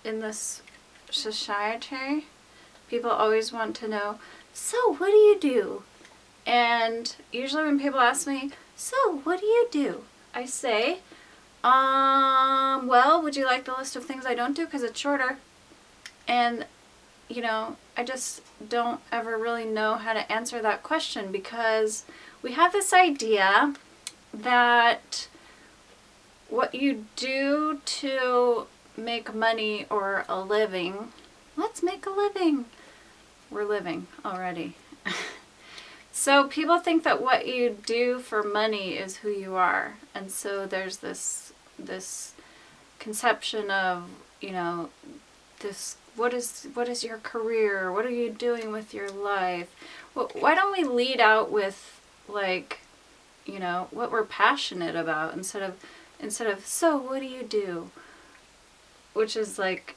in this society, people always want to know, so what do you do? And usually when people ask me, so what do you do? I say, well, would you like the list of things I don't do? Because it's shorter. And, you know, I just don't ever really know how to answer that question, because we have this idea that what you do to make money or a living, let's make a living. We're living already. So people think that what you do for money is who you are. And so there's this conception of, you know, this, what is your career? What are you doing with your life? Well, why don't we lead out with, like, you know, what we're passionate about instead of so what do you do? Which is like,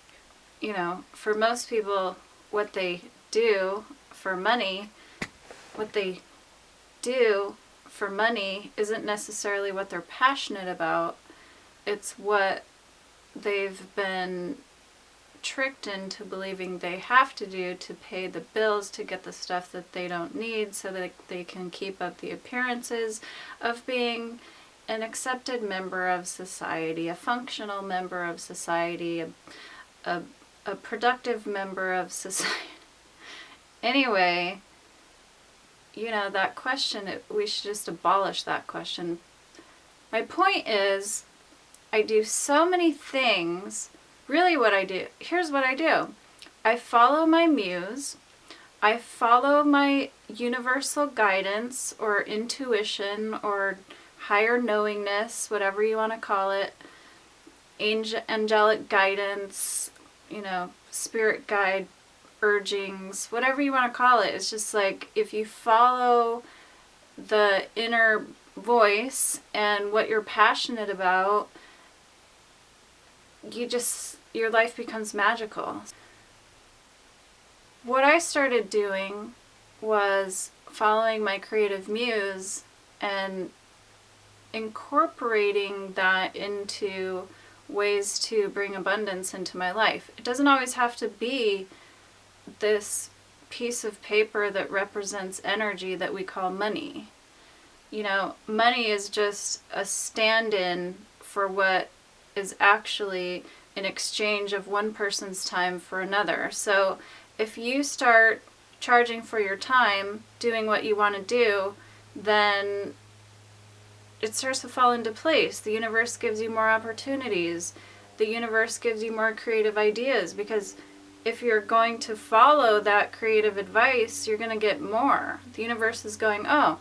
you know, for most people, what they do for money, isn't necessarily what they're passionate about. It's what they've been tricked into believing they have to do to pay the bills, to get the stuff that they don't need, so that they can keep up the appearances of being an accepted member of society, a functional member of society, a productive member of society. Anyway, you know, that question, we should just abolish that question. My point is, I do so many things. Really what I do, here's what I do. I follow my muse. I follow my universal guidance or intuition or higher knowingness, whatever you want to call it. Angelic guidance, you know, spirit guide urgings, whatever you want to call it. It's just like, if you follow the inner voice and what you're passionate about, your life becomes magical. What I started doing was following my creative muse and incorporating that into ways to bring abundance into my life. It doesn't always have to be this piece of paper that represents energy that we call money. You know, money is just a stand-in for what is actually an exchange of one person's time for another. So if you start charging for your time, doing what you want to do, then it starts to fall into place. The universe gives you more opportunities. The universe gives you more creative ideas, because if you're going to follow that creative advice, you're going to get more. The universe is going, oh,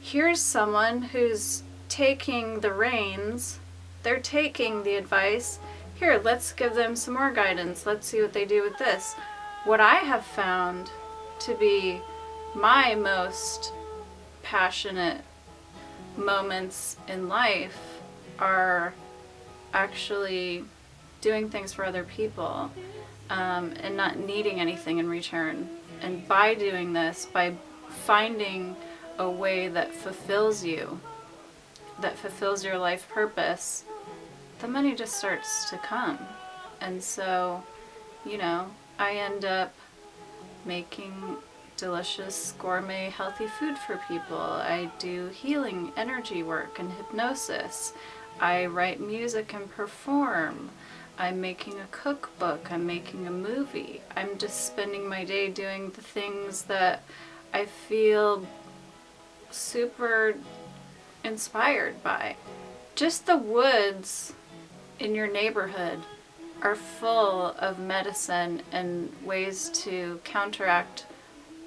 here's someone who's taking the reins. They're taking the advice. Here, let's give them some more guidance. Let's see what they do with this. What I have found to be my most passionate moments in life are actually doing things for other people, and not needing anything in return. And by doing this, by finding a way that fulfills you, that fulfills your life purpose, the money just starts to come. And so, you know, I end up making delicious, gourmet, healthy food for people. I do healing energy work and hypnosis. I write music and perform. I'm making a cookbook. I'm making a movie. I'm just spending my day doing the things that I feel super inspired by. Just the woods in your neighborhood are full of medicine and ways to counteract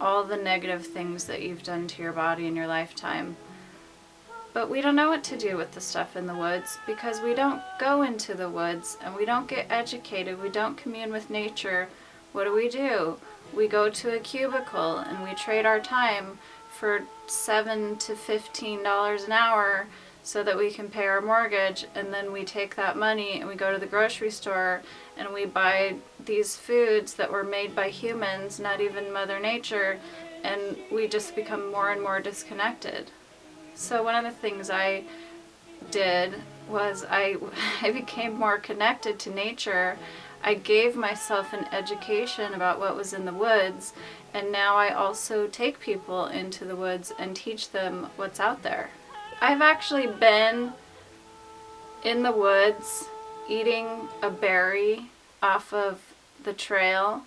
all the negative things that you've done to your body in your lifetime. But we don't know what to do with the stuff in the woods, because we don't go into the woods and we don't get educated. We don't commune with nature. What do? We go to a cubicle and we trade our time for $7 to $15 an hour so that we can pay our mortgage, and then we take that money and we go to the grocery store and we buy these foods that were made by humans, not even Mother Nature, and we just become more and more disconnected. So one of the things I did was I became more connected to nature. I gave myself an education about what was in the woods, and now I also take people into the woods and teach them what's out there. I've actually been in the woods eating a berry off of the trail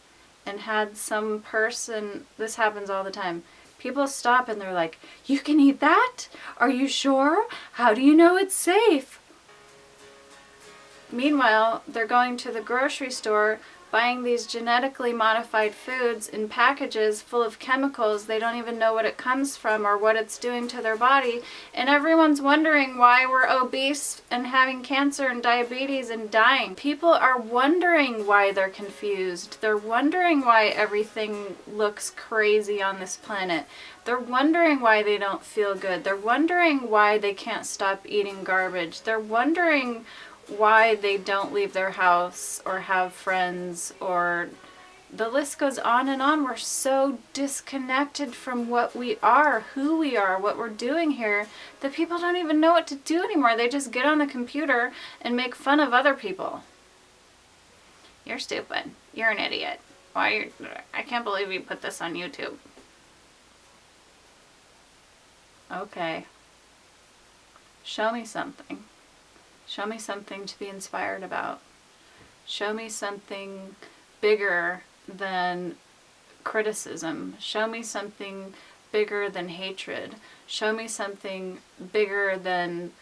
and had some person, this happens all the time, people stop and they're like, "You can eat that? Are you sure? How do you know it's safe?" Meanwhile, they're going to the grocery store buying these genetically modified foods in packages full of chemicals. They don't even know what it comes from or what it's doing to their body. And everyone's wondering why we're obese and having cancer and diabetes and dying. People are wondering why they're confused. They're wondering why everything looks crazy on this planet. They're wondering why they don't feel good. They're wondering why they can't stop eating garbage. They're wondering why they don't leave their house or have friends, or the list goes on and on. We're so disconnected from what we are, who we are, what we're doing here, that people don't even know what to do anymore. They just get on the computer and make fun of other people. You're stupid. You're an idiot. I can't believe you put this on YouTube. Okay. Show me something. Show me something to be inspired about. Show me something bigger than criticism. Show me something bigger than hatred. Show me something bigger than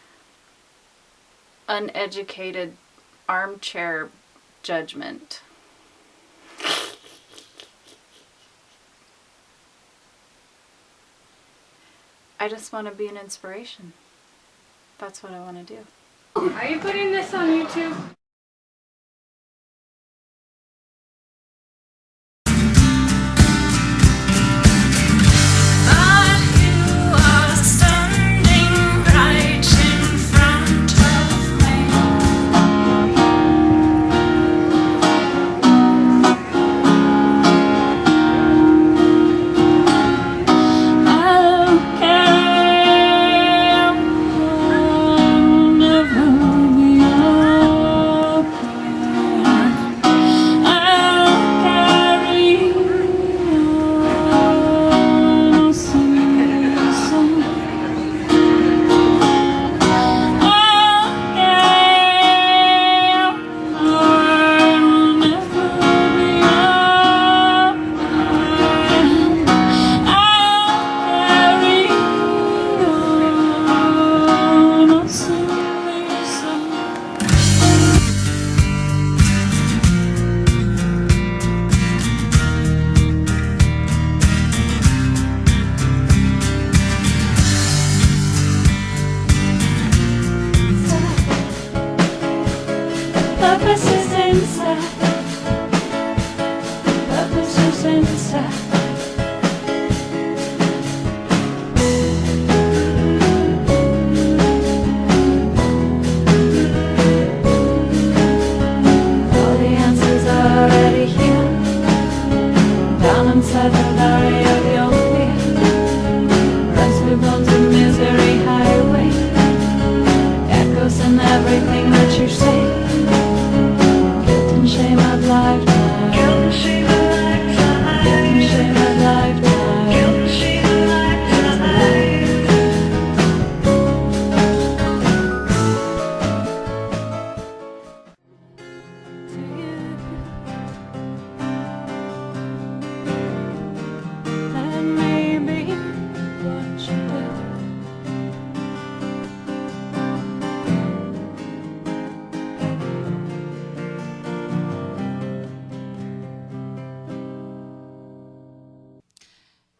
uneducated armchair judgment. I just want to be an inspiration. That's what I want to do. Are you putting this on YouTube?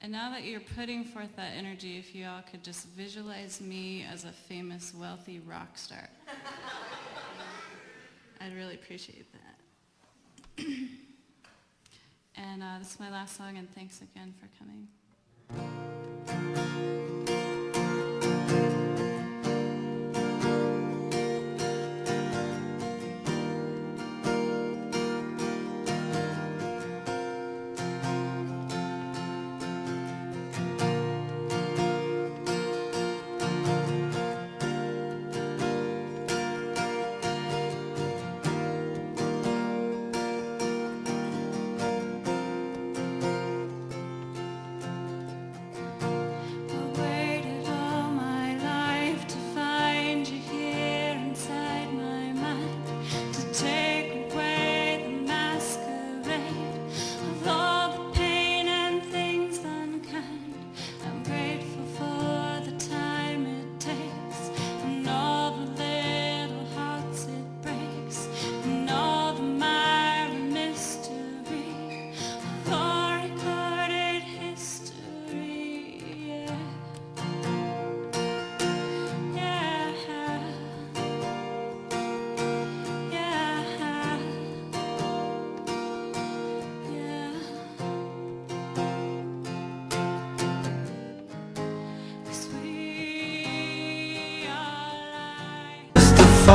And now that you're putting forth that energy, if you all could just visualize me as a famous, wealthy rock star. I'd really appreciate that. And this is my last song, and thanks again for coming.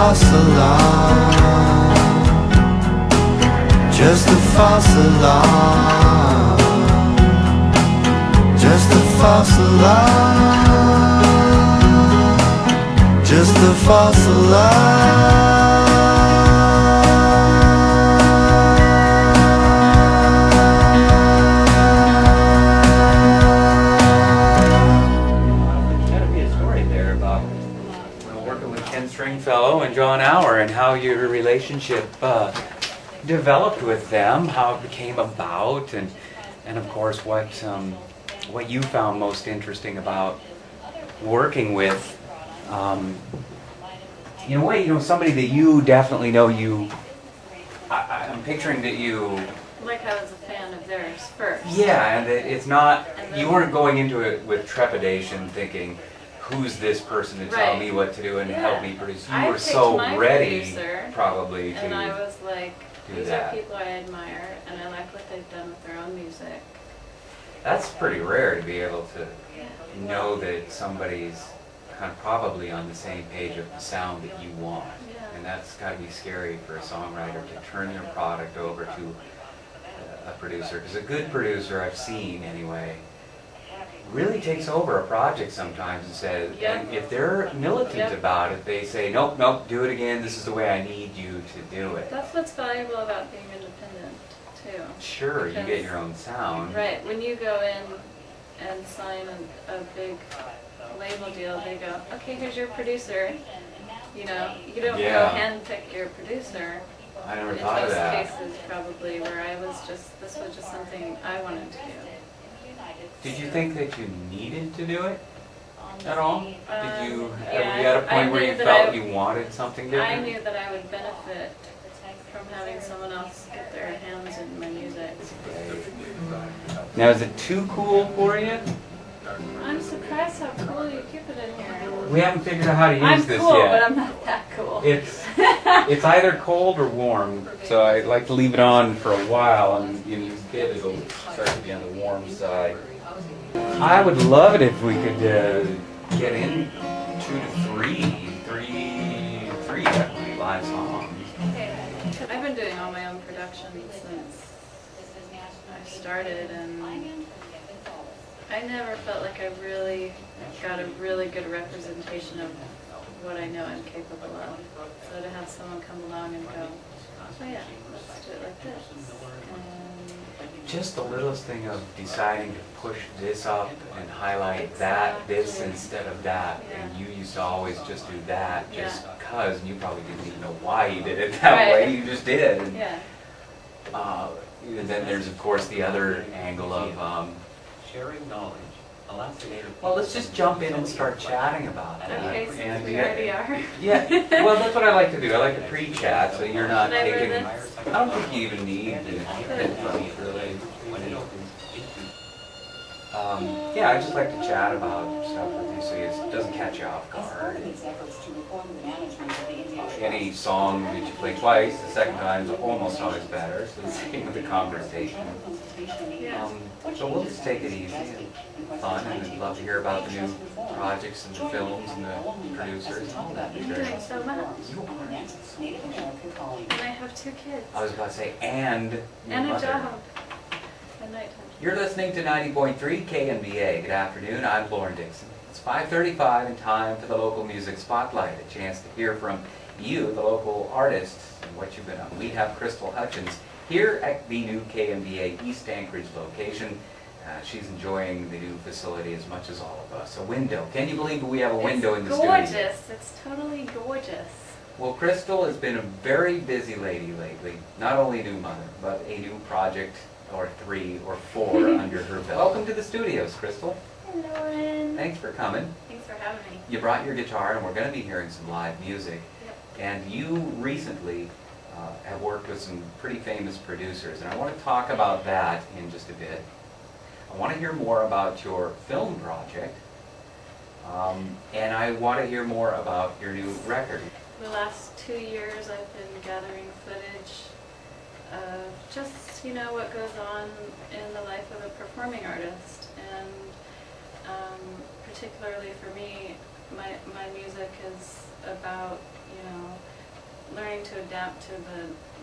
false alarm, just a false alarm, just a false alarm, just a false alarm. Fellow and John Hour, and how your relationship developed with them, how it became about, and of course what you found most interesting about working with, in a way, somebody that you definitely know. I'm picturing that you. Like I was a fan of theirs first. Yeah, and that it's not. You weren't going into it with trepidation, thinking, who's this person to tell me what to do and help me produce? You were so ready, probably, to and I was like, these are people I admire, and I like what they've done with their own music. That's pretty rare to be able to know that somebody's kind of probably on the same page of the sound that you want. Yeah. And that's got to be scary for a songwriter to turn their product over to a producer. Because a good producer, I've seen anyway, really takes over a project sometimes and says, and if they're militant about it, they say, nope, do it again, this is the way I need you to do it. That's what's valuable about being independent, too. Sure, you get your own sound. Right, when you go in and sign a big label deal, they go, okay, here's your producer. You don't go handpick your producer. I never thought of that. In most cases, probably, where this was just something I wanted to do. Did you think that you needed to do it at all? Were you at a I point where you felt you wanted something different? I knew that I would benefit from having someone else get their hands in my music. Now, is it too cool for you? I'm surprised how cool you keep it in here. We haven't figured out how to use this cool, yet. But I'm not that cool. It's either cold or warm, so I like to leave it on for a while, and in this bit it'll start to be on the warm side. I would love it if we could get in 2 to 3 definitely live songs. I've been doing all my own production since I started, and I never felt like I really got a really good representation of what I know I'm capable of. So to have someone come along and go, oh yeah, let's do it like this. Just the littlest thing of deciding to push this up and highlight this instead of that. Yeah. And you used to always just do that just because, and you probably didn't even know why you did it that way, you just did. And, and then there's of course the other angle of sharing knowledge. Well, let's just jump in and start chatting about that. Okay, so and we already are. Yeah, well, that's what I like to do. I like to pre-chat, so you're not Should I wear taking. this? I don't think you even need to headphones, really. Yeah, I just like to chat about stuff with you, so it doesn't catch you off guard. Any song that you play twice, the second time is almost always better. So the same with the conversation. So we'll just take it easy and fun, and I'd love to hear about the new projects and the films and the producers and all that. You're doing so much. You are. And I have 2 kids. I was about to say, and your And a mother. job. At nighttime. You're listening to 90.3 KNBA. Good afternoon, I'm Lauren Dixon. It's 5:35 and time for the local music spotlight, a chance to hear from you, the local artists, and what you've been on. We have Crystal Hutchens here at the new KNBA East Anchorage location. She's enjoying the new facility as much as all of us. A window. Can you believe we have a window in the studio? It's gorgeous. It's totally gorgeous. Well, Crystal has been a very busy lady lately. Not only a new mother, but a new project or 3 or 4 under her belt. Welcome to the studios, Crystal. Hello, Lauren. Thanks for coming. Thanks for having me. You brought your guitar, and we're going to be hearing some live music. Yep. And you recently have worked with some pretty famous producers, and I want to talk about that in just a bit. I want to hear more about your film project, and I want to hear more about your new record. The last 2 years I've been gathering footage of just, what goes on in the life of a performing artist. And particularly for me, my music is about, learning to adapt to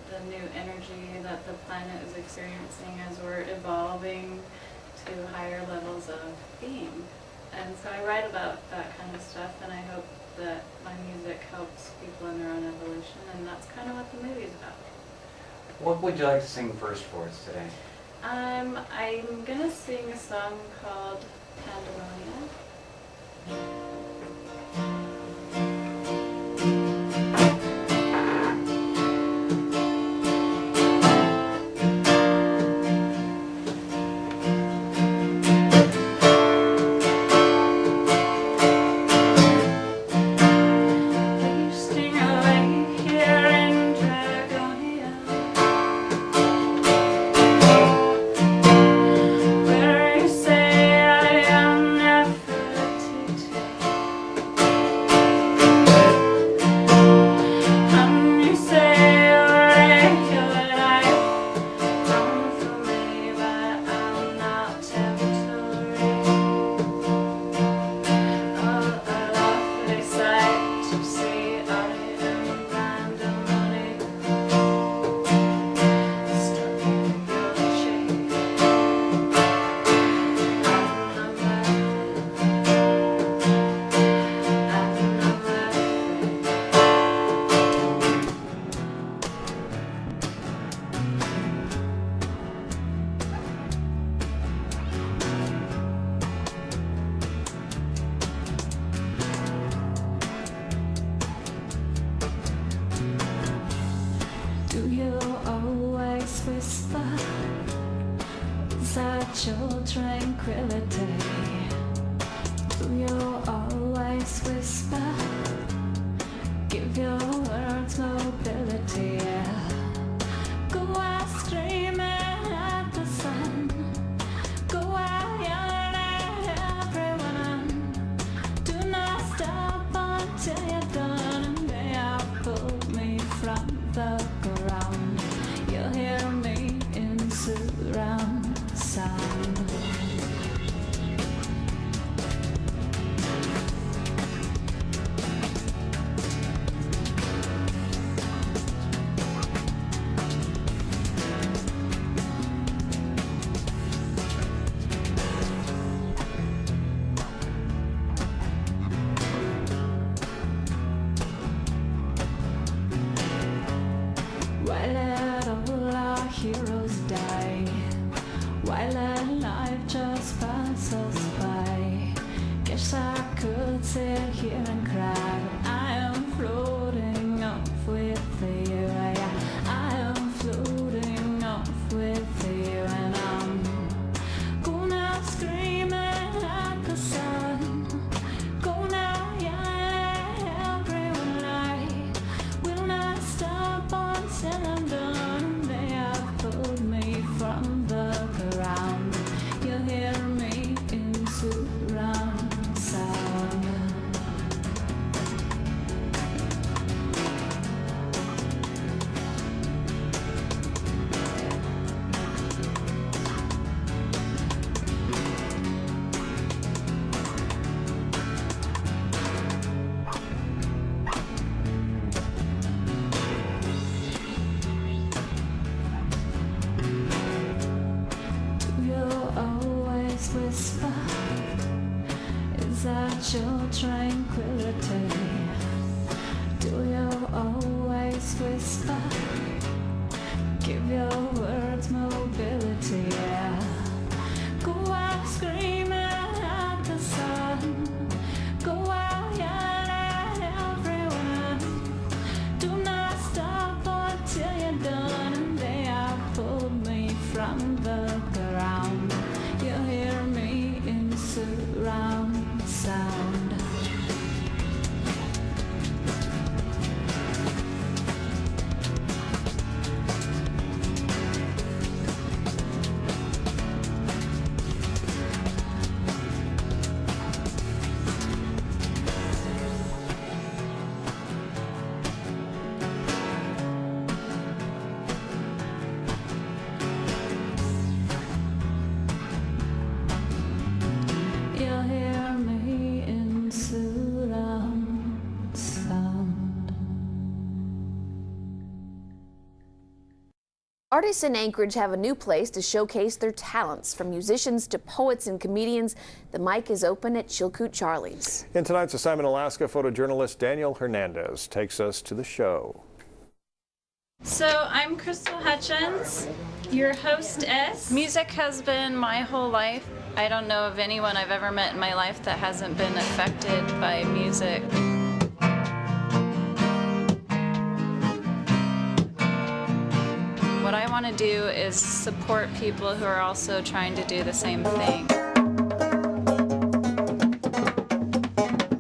the new energy that the planet is experiencing as we're evolving to higher levels of being. And so I write about that kind of stuff, and I hope that my music helps people in their own evolution, and that's kind of what the movie's about. What would you like to sing first for us today? I'm gonna sing a song called Pandemonium. Your tranquility. Do you always whisper? Give your words mobility. Go out screaming at the sun. Go out yelling at everyone. Do not stop until you're done. And they have pulled me from the ground. You'll hear me in surround sound. Why let all our heroes die? Why let life just pass us by? Guess I could sit here and cry, but I am floating off with you. I am floating off with you, and I'm gonna scream at the sun. Gonna yell at everyone I will not stop until I'm done. They have pulled me from the ground. You'll hear me in surround sound. Do you always whisper? Is that your tranquility? Do you always whisper? Give your words mobility. Go out screaming at the sun. Go out yelling at everyone. Do not stop until you're done. And they have pulled me from the ground. You'll hear me in surround sound. Artists in Anchorage have a new place to showcase their talents. From musicians to poets and comedians, the mic is open at Chilkoot Charlie's. In tonight's assignment, Alaska photojournalist Daniel Hernandez takes us to the show. So I'm Crystal Hutchens, your hostess. Music has been my whole life. I don't know of anyone I've ever met in my life that hasn't been affected by music. What I want to do is support people who are also trying to do the same thing.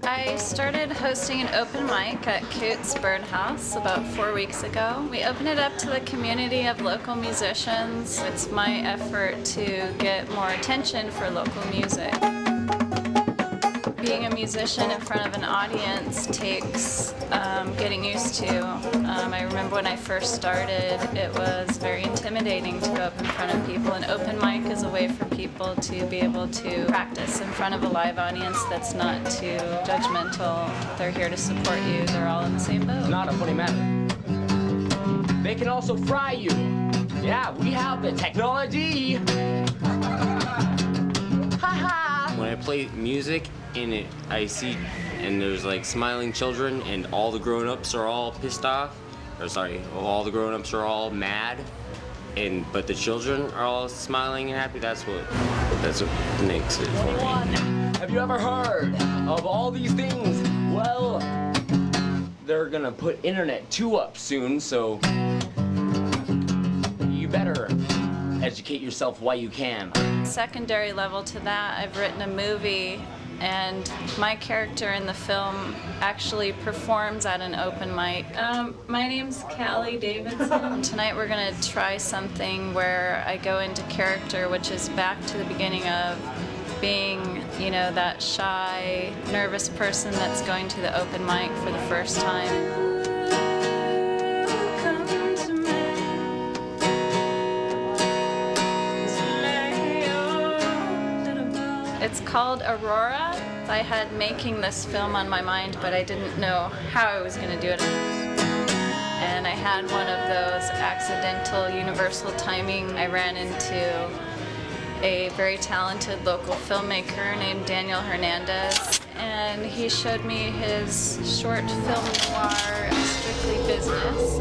I started hosting an open mic at Coots Birdhouse about 4 weeks ago. We opened it up to the community of local musicians. It's my effort to get more attention for local music. Being a musician in front of an audience takes getting used to. I remember when I first started, it was very intimidating to go up in front of people. An open mic is a way for people to be able to practice in front of a live audience that's not too judgmental. They're here to support you. They're all in the same boat. It's not a funny matter. They can also fry you. Yeah, we have the technology. When I play music and I see and there's like smiling children and all the grown-ups are all pissed off, or sorry, all the grown-ups are all mad, but the children are all smiling and happy, that's what makes it for me. Have you ever heard of all these things? Well, they're gonna put Internet 2 up soon, so you better educate yourself while you can. Secondary level to that, I've written a movie, and my character in the film actually performs at an open mic. My name's Callie Davidson. Tonight we're going to try something where I go into character, which is back to the beginning of being, you know, that shy, nervous person that's going to the open mic for the first time. It's called Aurora. I had making this film on my mind, but I didn't know how I was going to do it. And I had one of those accidental universal timing. I ran into a very talented local filmmaker named Daniel Hernandez, and he showed me his short film noir, Strictly Business.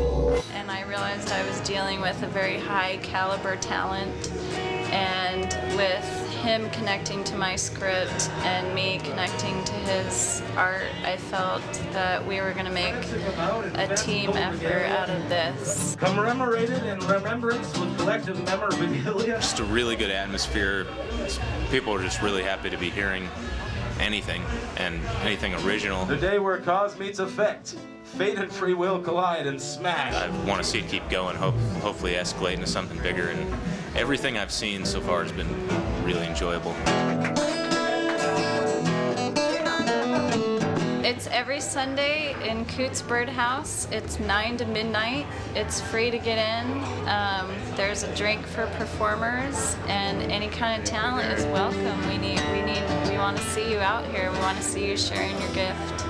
And I realized I was dealing with a very high caliber talent, and with him connecting to my script and me connecting to his art, I felt that we were going to make a team effort out of this. Commemorated in remembrance with collective memorabilia. Just a really good atmosphere. People are just really happy to be hearing anything and anything original. The day where cause meets effect. Fate and free will collide and smash. I want to see it keep going, hopefully escalate into something bigger, and everything I've seen so far has been really enjoyable. It's every Sunday in Coots Birdhouse. It's 9 to midnight. It's free to get in. There's a drink for performers, and any kind of talent is welcome. We want to see you out here. We want to see you sharing your gift.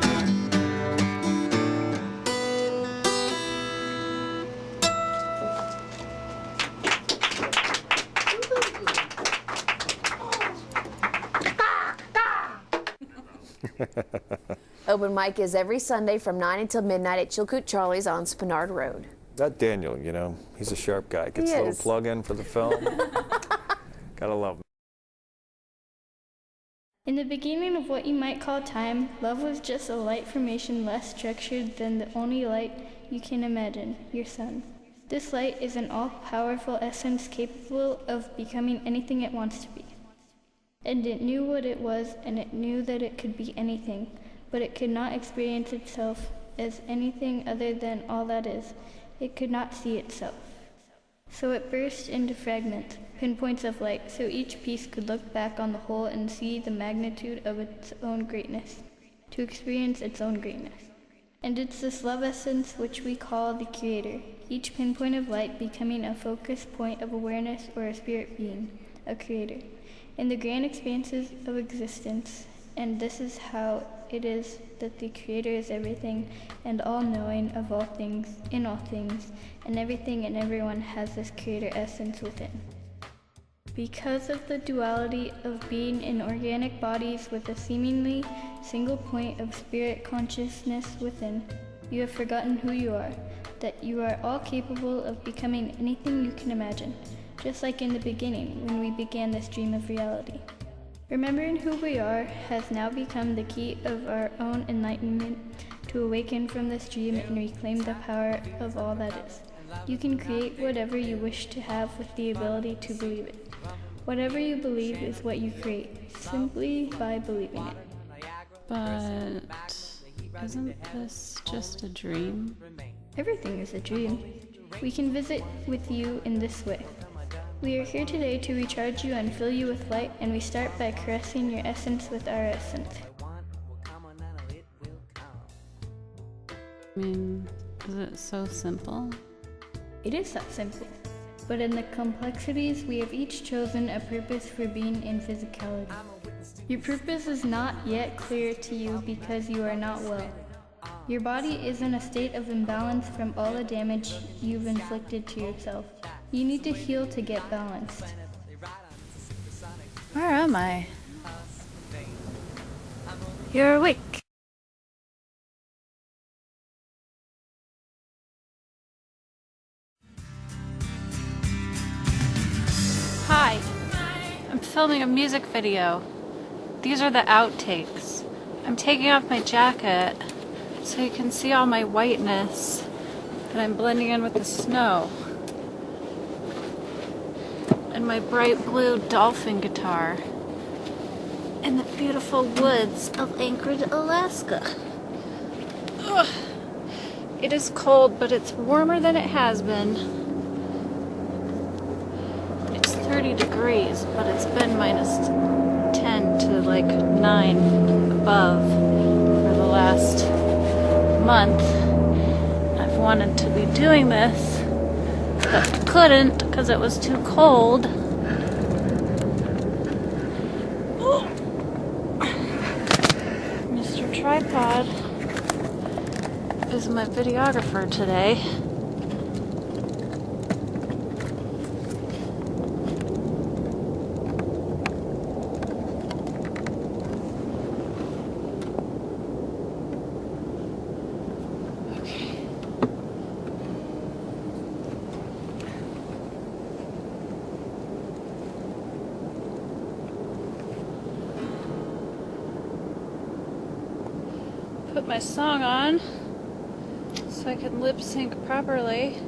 Open mic is every Sunday from 9 until midnight at Chilkoot Charlie's on Spenard Road. That Daniel, you know, he's a sharp guy. Gets a little plug in for the film. Gotta love him. In the beginning of what you might call time, love was just a light formation less structured than the only light you can imagine, your sun. This light is an all-powerful essence capable of becoming anything it wants to be. And it knew what it was, and it knew that it could be anything, but it could not experience itself as anything other than all that is. It could not see itself. So it burst into fragments, pinpoints of light, so each piece could look back on the whole and see the magnitude of its own greatness, to experience its own greatness. And it's this love essence which we call the Creator, each pinpoint of light becoming a focus point of awareness or a spirit being, a creator, in the grand expanses of existence. And this is how it is that the Creator is everything and all-knowing of all things, in all things, and everything and everyone has this Creator essence within. Because of the duality of being in organic bodies with a seemingly single point of spirit consciousness within, you have forgotten who you are, that you are all capable of becoming anything you can imagine, just like in the beginning when we began this dream of reality. Remembering who we are has now become the key of our own enlightenment to awaken from this dream and reclaim the power of all that is. You can create whatever you wish to have with the ability to believe it. Whatever you believe is what you create, simply by believing it. But isn't this just a dream? Everything is a dream. We can visit with you in this way. We are here today to recharge you and fill you with light, and we start by caressing your essence with our essence. I mean, is it so simple? It is that simple. But in the complexities, we have each chosen a purpose for being in physicality. Your purpose is not yet clear to you because you are not well. Your body is in a state of imbalance from all the damage you've inflicted to yourself. You need to heal to get balanced. Where am I? You're awake. Hi. I'm filming a music video. These are the outtakes. I'm taking off my jacket so you can see all my whiteness, and I'm blending in with the snow. And my bright blue dolphin guitar in the beautiful woods of Anchorage, Alaska. Ugh. It is cold, but it's warmer than it has been. It's 30 degrees, but it's been minus 10 to like 9 above for the last month. I've wanted to be doing this, but couldn't because it was too cold. Mr. Tripod is my videographer today. Put my song on so I can lip sync properly.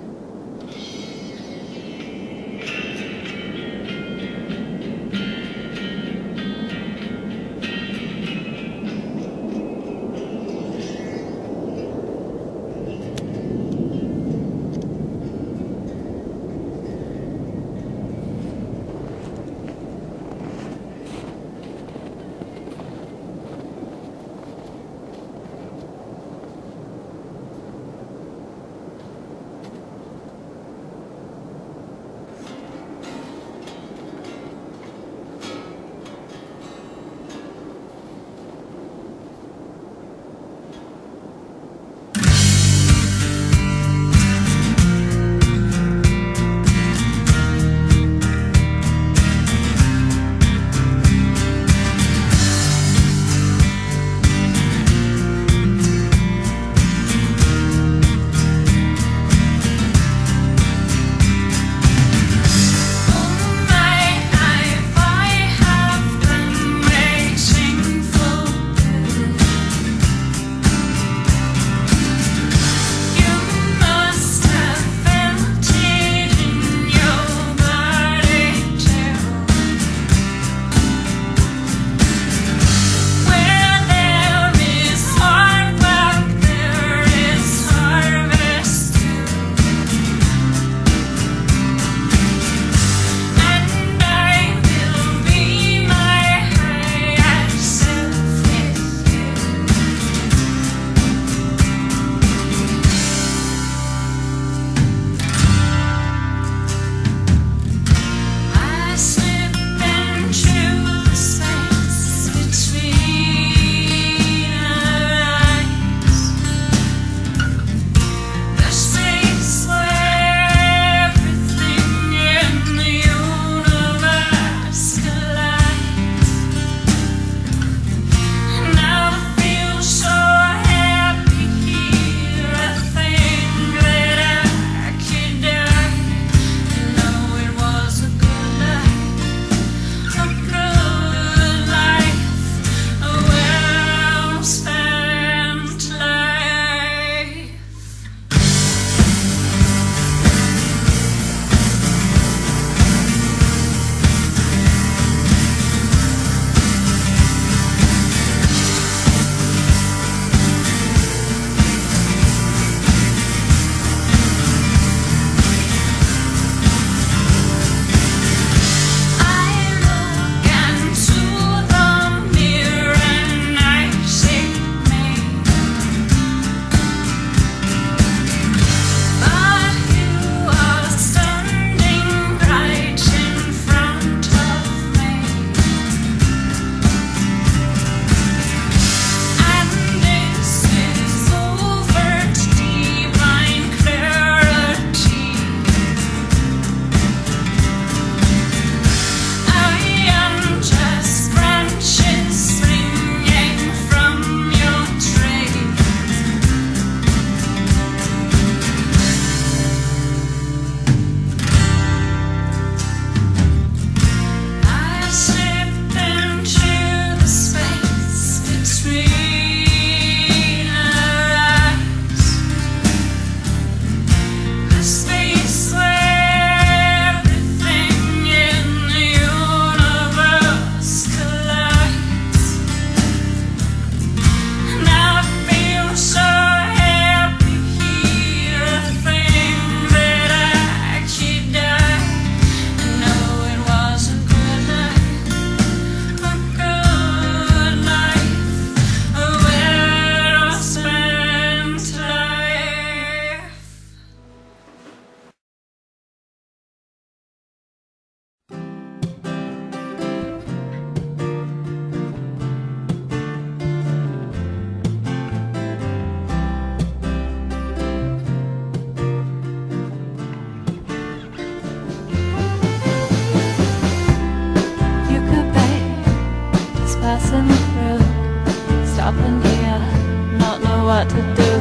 what to do,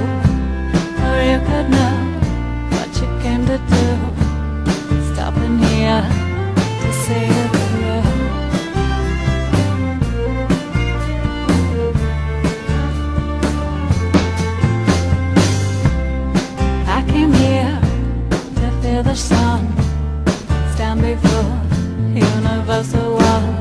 or you could know what you came to do. Stopping here to see it through. I came here to feel the sun, stand before universal one.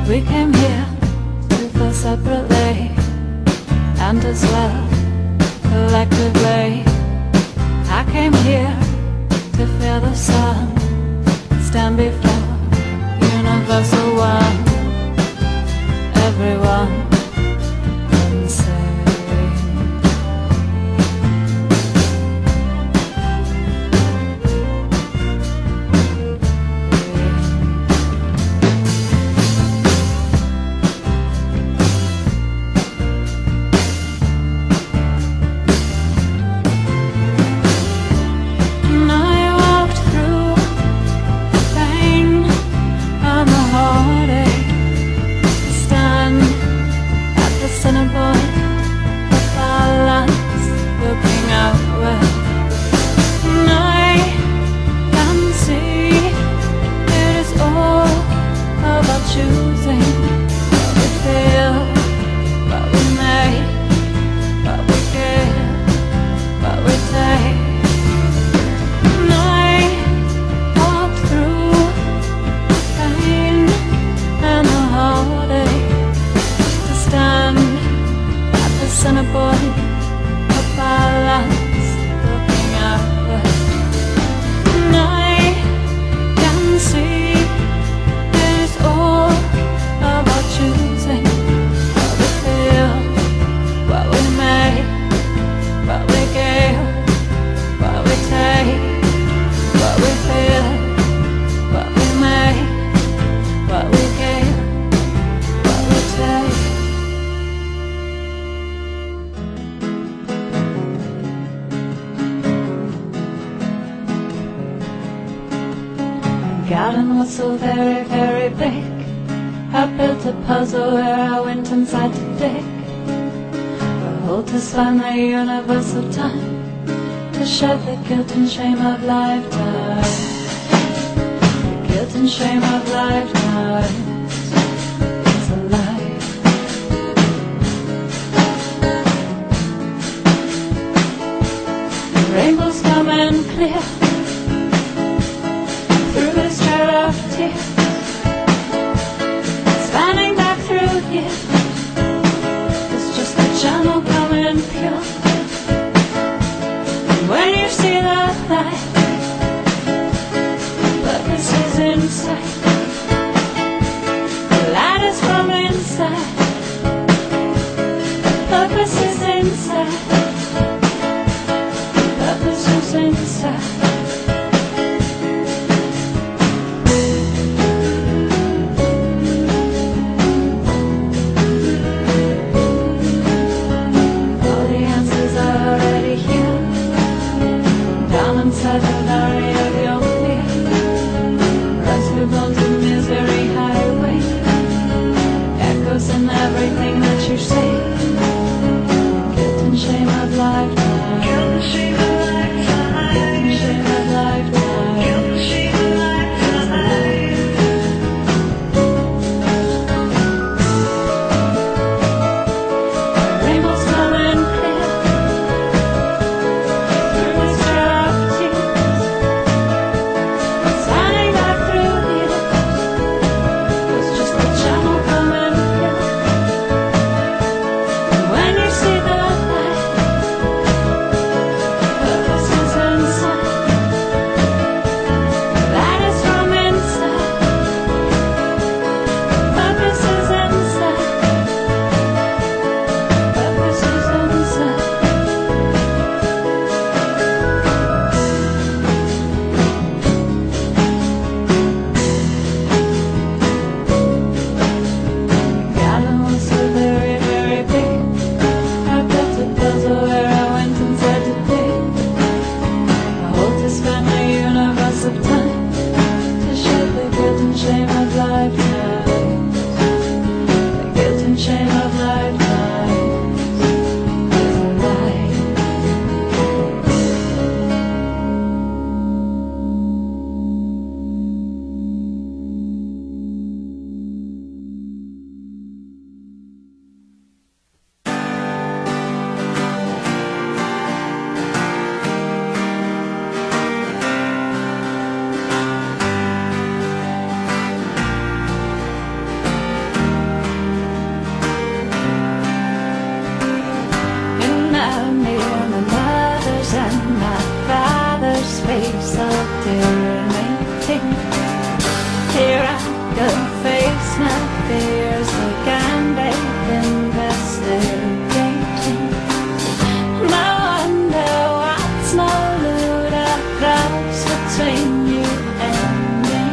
We came here to feel separately and as well collectively. I came here to feel the sun, stand before universal one. Everyone insane. Garden was so very, very big. I built a puzzle where I went inside to dig a hole to span the universe of time, to shed the guilt and shame of lifetime. The guilt and shame of lifetime is a lie. The rainbows come and clear through this trail of tears, spanning back through here. It's just a channel coming pure. And when you see the light, purpose is inside. The light is from inside. Purpose is inside. Purpose is inside. between you and me.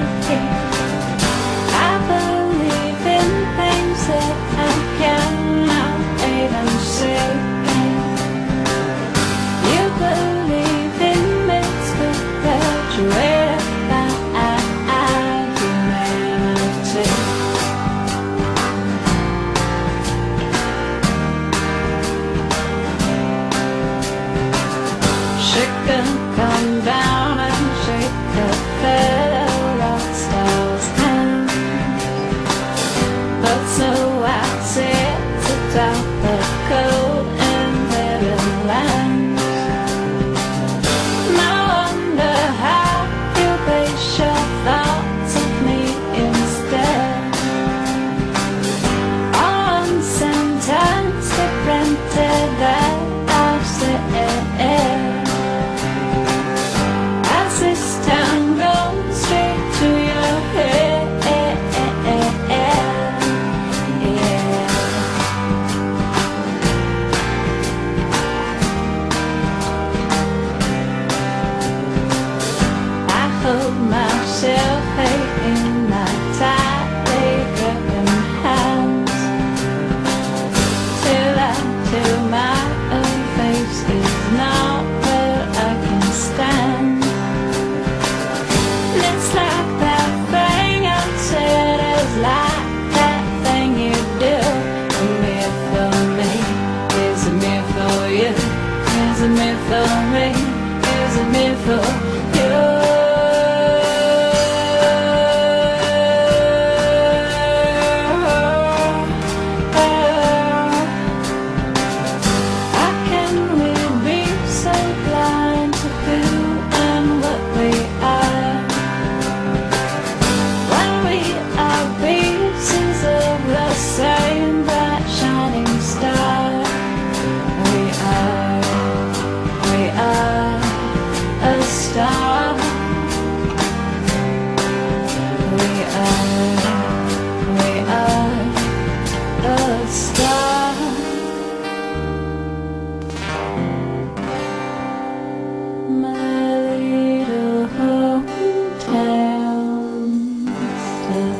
I believe in things that I cannot even see. You believe in myths, but graduated by humanity. She can come down and shake the feather rock star's hand, but so I sit atop the cold and heaven land. No wonder how you base your thoughts of me instead on sentence they printed that I've said. As this town goes straight to your head, I hold myself in my tightly gripping hands till my own face is not where I can stand. It's like that thing I said is like that thing you do. A myth for me is a myth for you, is a myth for me, is a myth for you. How can we be so blind to who and what we are, when we are pieces of the same bright shining star? We are a star. We are a star. My little hometown star.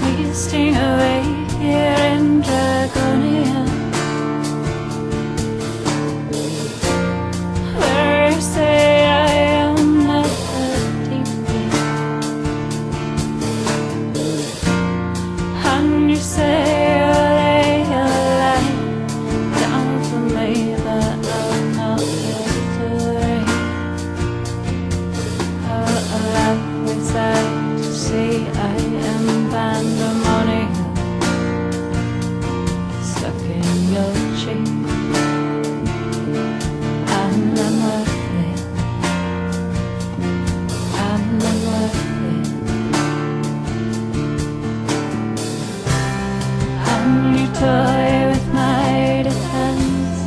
We sting away here in Dragonia, where you say I am never deep, and you say you'll lay your life down for me, but I'm not here to worry. A love without to see, I am pandemonium, stuck in your cheek. And I'm worth it, and I'm worth it. And you toy with my defense,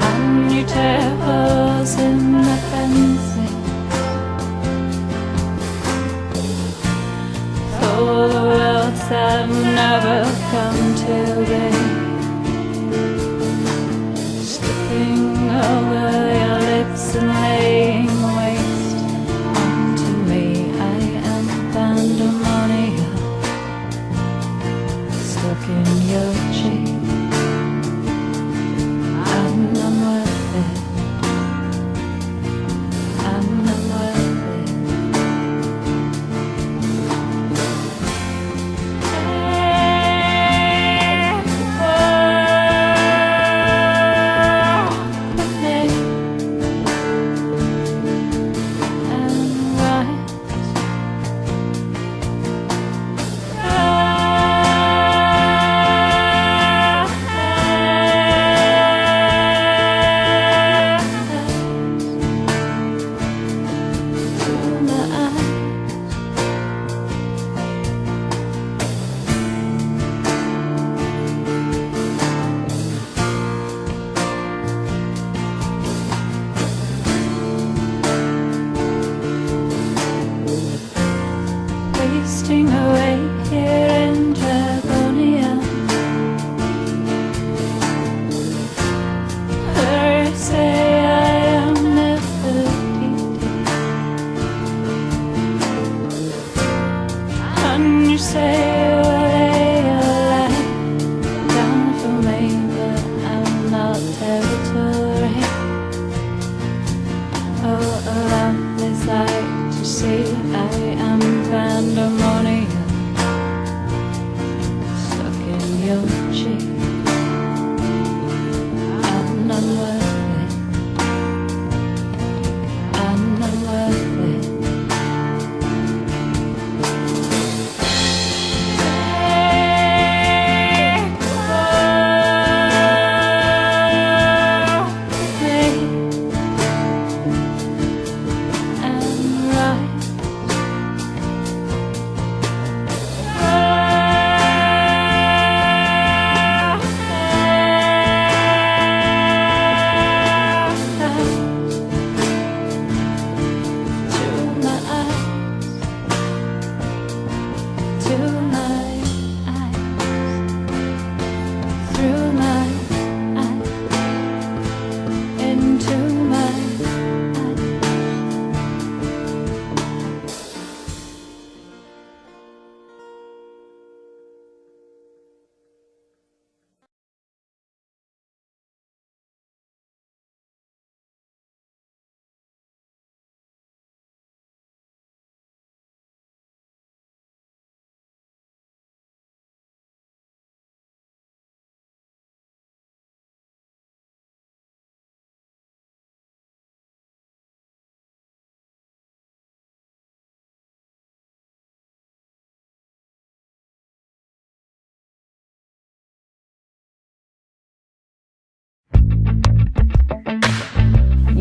and you tear holes in the fencing. For the worlds that never come to be, stripping over your lips and laying waste onto me. I am pandemonium, stuck in your cheek. And I'm worth it, and I'm worth it. Hey, your cheek. I'm not worth it. I'm not worth it.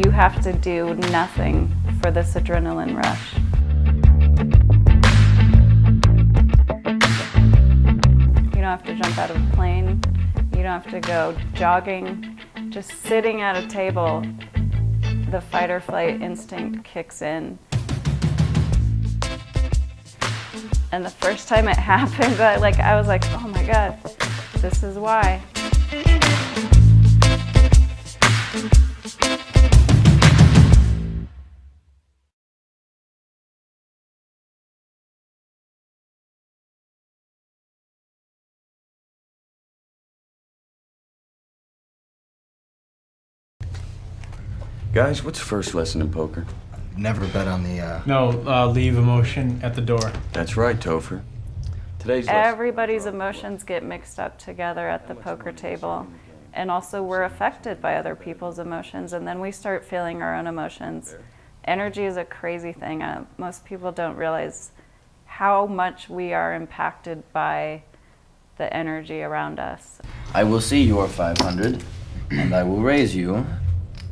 You have to do nothing for this adrenaline rush. You don't have to jump out of a plane. You don't have to go jogging. Just sitting at a table, the fight or flight instinct kicks in. And the first time it happened, I was like, oh my God, this is why. Guys, what's the first lesson in poker? Never bet on the, No, leave emotion at the door. That's right, Topher. Today's Everybody's emotions get mixed up together at the poker table. And also we're affected by other people's emotions, and then we start feeling our own emotions. Energy is a crazy thing. Most people don't realize how much we are impacted by the energy around us. I will see your 500, and I will raise you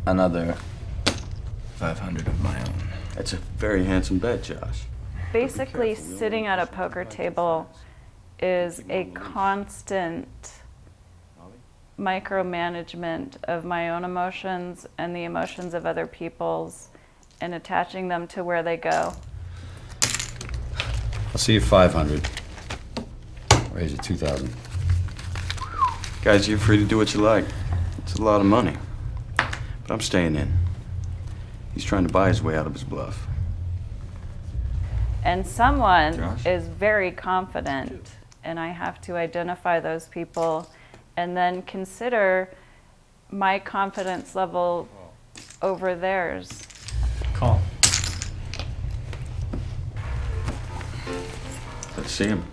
another 500 of my own. That's a very handsome bet, Josh. Basically, sitting at a poker table is a constant micromanagement of my own emotions and the emotions of other people's, and attaching them to where they go. I'll see you 500. Raise it 2,000. Guys, you're free to do what you like. It's a lot of money. But I'm staying in. He's trying to buy his way out of his bluff. And someone is very confident, and I have to identify those people and then consider my confidence level over theirs. Call. Let's see him.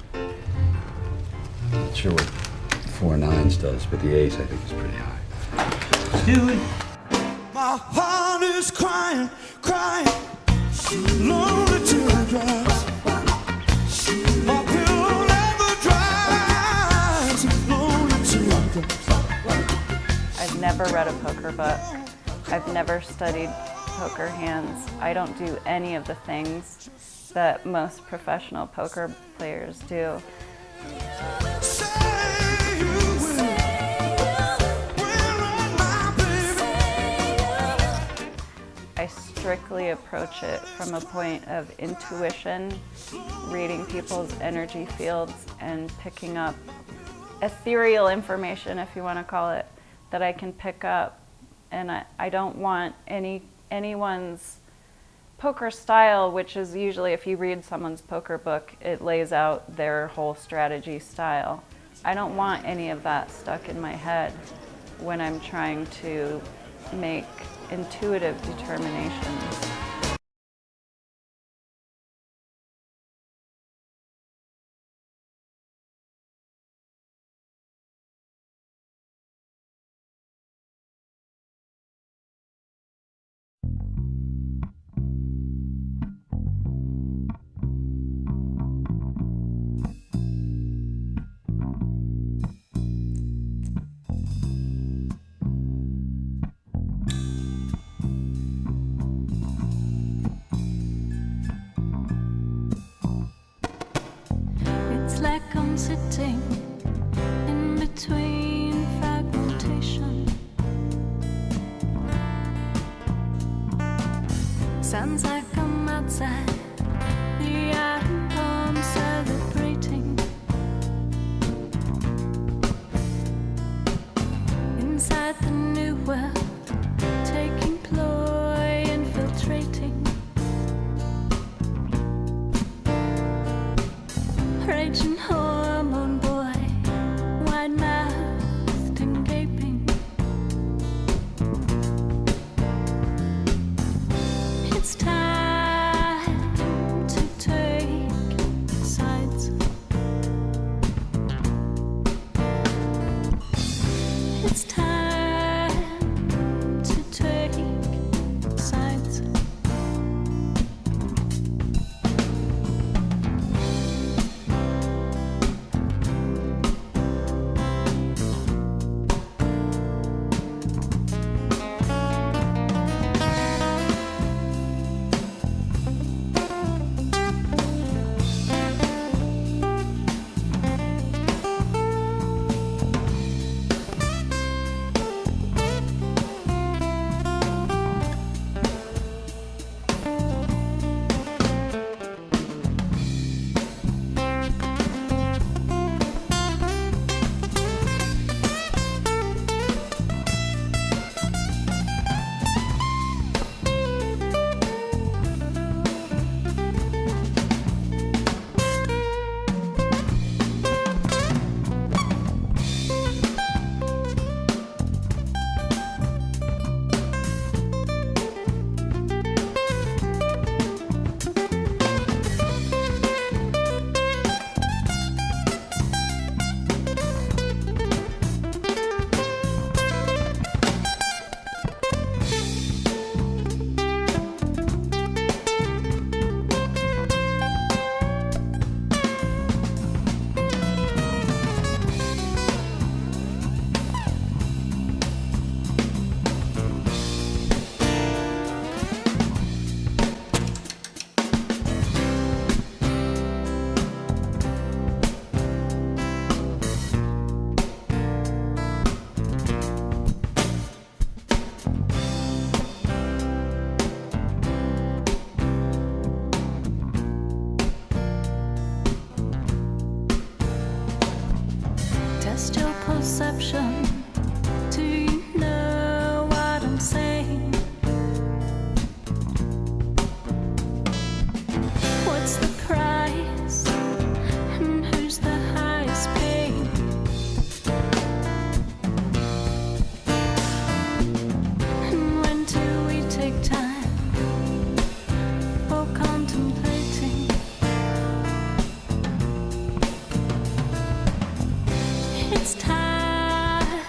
Not sure what 4 9s does, but the ace I think is pretty high. Do it. My heart is crying, crying, lonely teardrops. My pillow never dries, lonely teardrops. I've never read a poker book. I've never studied poker hands. I don't do any of the things that most professional poker players do. I strictly approach it from a point of intuition, reading people's energy fields and picking up ethereal information, if you want to call it, that I can pick up. And I don't want anyone's poker style, which is usually, if you read someone's poker book, it lays out their whole strategy style. I don't want any of that stuck in my head when I'm trying to make intuitive determinations. sitting in between fragmentation. Sounds like I'm outside the atom bomb celebrating. Inside the new world, taking ploy, infiltrating. Raging hormone boy, wide-mouthed and gaping. It's time to take sides. It's time to take sides. Test your perception. Do you know what I'm saying? What's the price? And who's the highest paid? And when do we take time for contemplating? It's time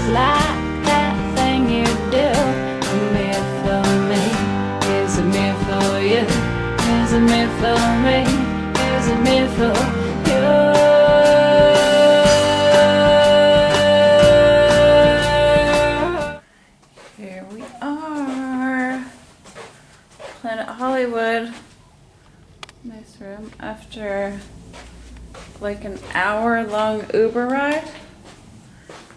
just like that thing you do. A mirror for me, is a mirror for you, is a mirror for me, is a mirror for you. Here we are, Planet Hollywood. Nice room. After like an hour-long Uber ride,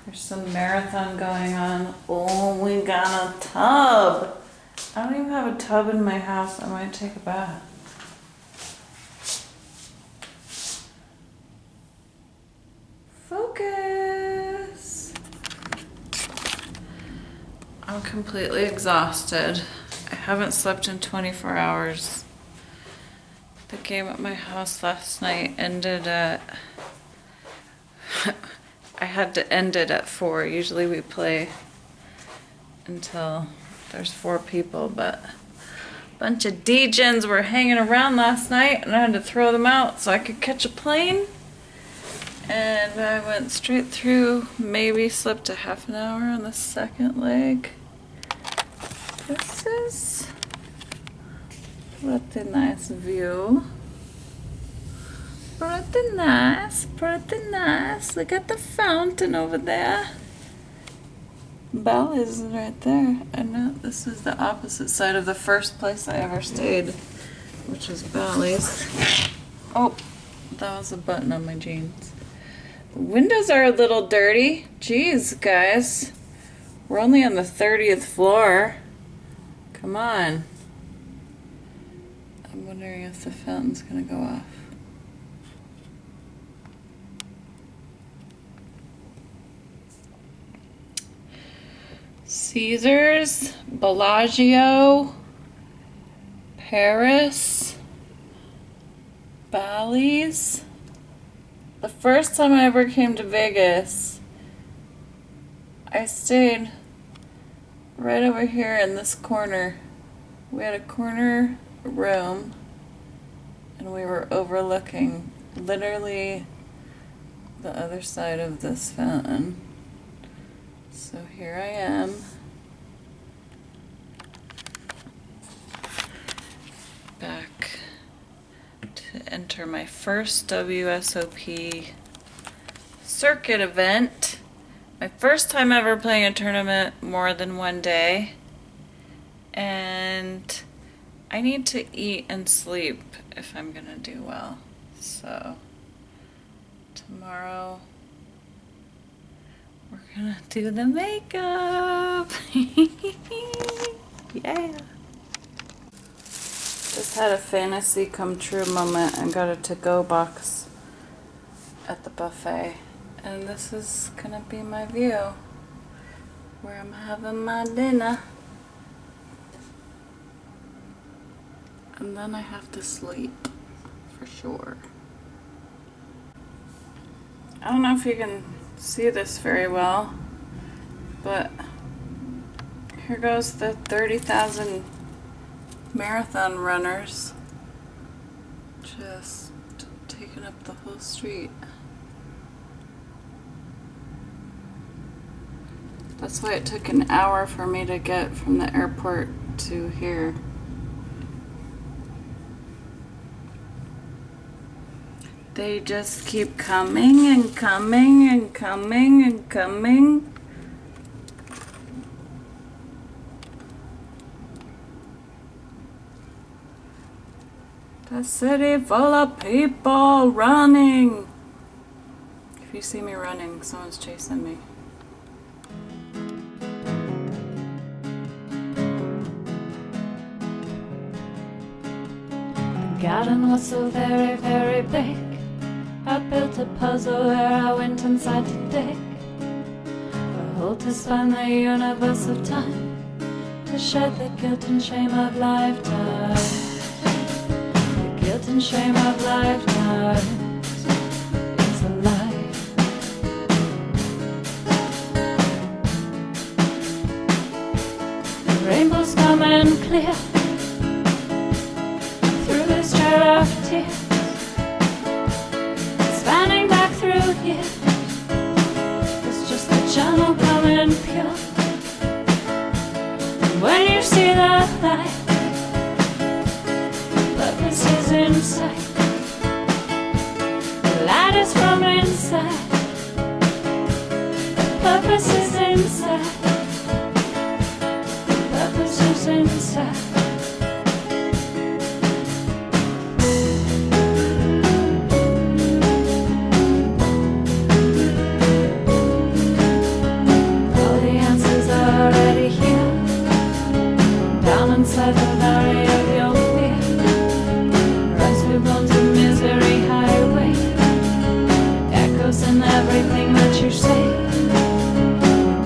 there's some marathon going on. Oh, we got a tub. I don't even have a tub in my house. I might take a bath. Focus. I'm completely exhausted. I haven't slept in 24 hours. The game at my house last night ended at... I had to end it at 4. Usually we play until there's 4 people, but a bunch of degens were hanging around last night and I had to throw them out so I could catch a plane. And I went straight through, maybe slept a half an hour on the second leg. This is pretty nice view. Pretty nice, pretty nice. Look at the fountain over there. Bally's is right there. I know this is the opposite side of the first place I ever stayed, which was Bally's. Oh, that was a button on my jeans. The windows are a little dirty. Jeez, guys. We're only on the 30th floor. Come on. I'm wondering if the fountain's gonna go off. Caesars, Bellagio, Paris, Bally's. The first time I ever came to Vegas, I stayed right over here in this corner. We had a corner room and we were overlooking literally the other side of this fountain. So here I am. Back to enter my first WSOP circuit event. My first time ever playing a tournament more than one day. And I need to eat and sleep if I'm gonna do well. So tomorrow we're gonna do the makeup. Yeah. Just had a fantasy come true moment and got a to-go box at the buffet. And this is gonna be my view where I'm having my dinner. And then I have to sleep for sure. I don't know if you can see this very well, but here goes the 30,000 marathon runners just taking up the whole street. That's why it took an hour for me to get from the airport to here. They just keep coming and coming and coming and coming. The city full of people running. If you see me running, someone's chasing me. The garden was so very, very big. I built a puzzle where I went inside to dig a hole to span the universe of time, to shed the guilt and shame of lifetimes. The guilt and shame of lifetimes is alive. The rainbows coming clear through this trail of tears, spanning back through here. It's just the channel coming Purpose is inside. Purpose is inside. All the answers are already here. Down inside the valley of your fear. Rise we blown to misery highway. Echoes in everything that you say.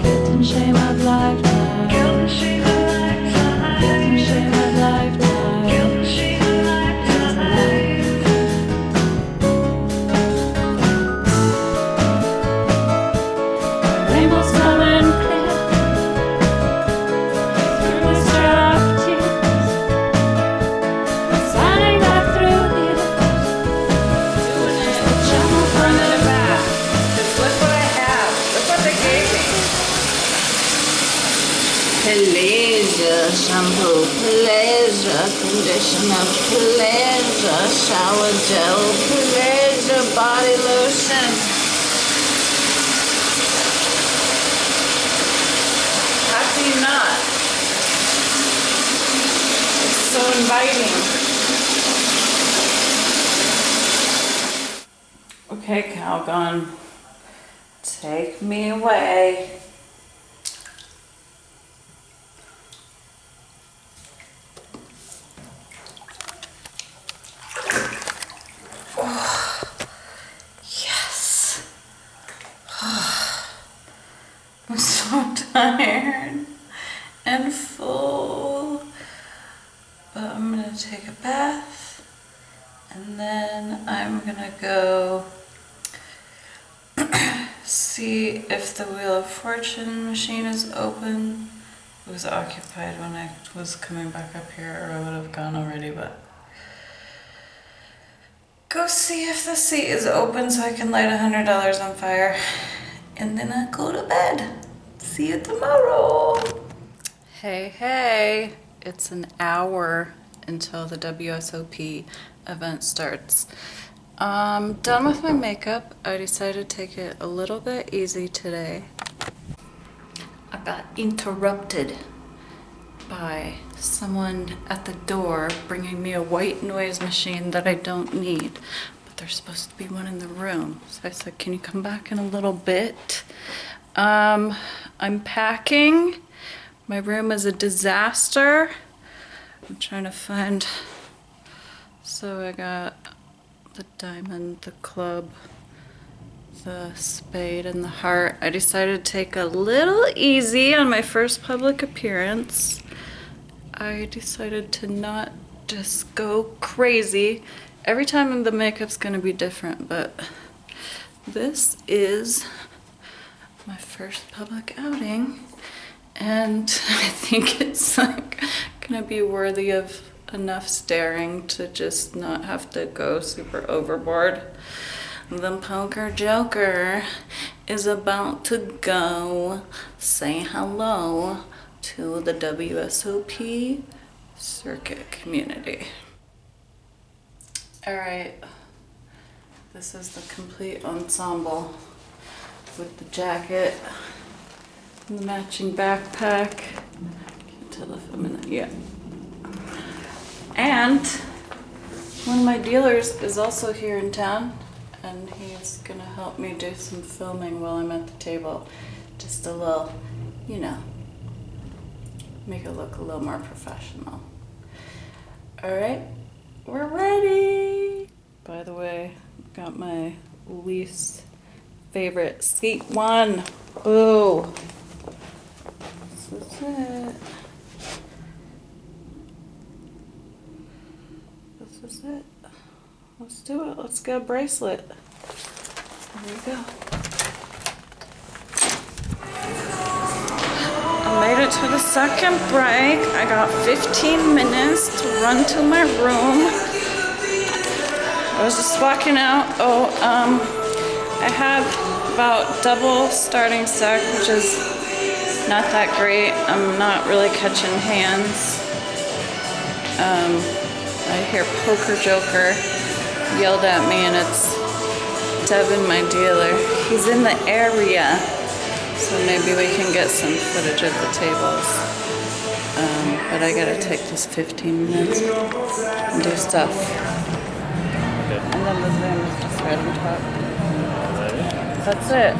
Guilt and shame of lifetime. Guilt and shame of lifetime. Guilt and shame of lifetime. Guilt and shame of lifetime. Rainbows coming clear through this drought of tears. Signing back through here. Doing it. Channel Bringing it back. Just look what I have. Look what they gave me. Pleasure, shampoo, pleasure, conditioner, pleasure, shower gel, pleasure, body lotion. How can you not? It's so inviting. Okay, Calgon, take me away. Yes. I'm so tired and full, but I'm gonna take a bath and then I'm gonna go see if the Wheel of Fortune machine is open. It was occupied when I was coming back up here, or I would have gone already, but go see if the seat is open so I can light $100 on fire. And then I go to bed. See you tomorrow. Hey, hey. It's an hour until the WSOP event starts. I'm done with my makeup. I decided to take it a little bit easy today. I got interrupted by someone at the door bringing me a white noise machine that I don't need. There's supposed to be one in the room. So I said, can you come back in a little bit? I'm packing. My room is a disaster. I'm trying to find, so I got the diamond, the club, the spade, and the heart. I decided to take a little easy on my first public appearance. I decided to not just go crazy. Every time the makeup's gonna be different, but this is my first public outing, and I think it's like gonna be worthy of enough staring to just not have to go super overboard. The poker joker is about to go say hello to the WSOP circuit community. All right, this is the complete ensemble with the jacket and the matching backpack. Can't tell if I'm in it yet. And one of my dealers is also here in town, and he's gonna help me do some filming while I'm at the table. Just a little, you know, make it look a little more professional. All right. We're ready! By the way, got my least favorite seat one. Ooh. This is it. This is it. Let's do it. Let's get a bracelet. There we go. I made it to the second break. I got 15 minutes to run to my room. I was just walking out. I have about double starting stack, which is not that great. I'm not really catching hands. I hear Poker Joker yelled at me, and it's Devin, my dealer. He's in the area. So maybe we can get some footage of the tables. But I gotta take this 15 minutes and do stuff. Okay. And then the Zoom is just right on top. That's it.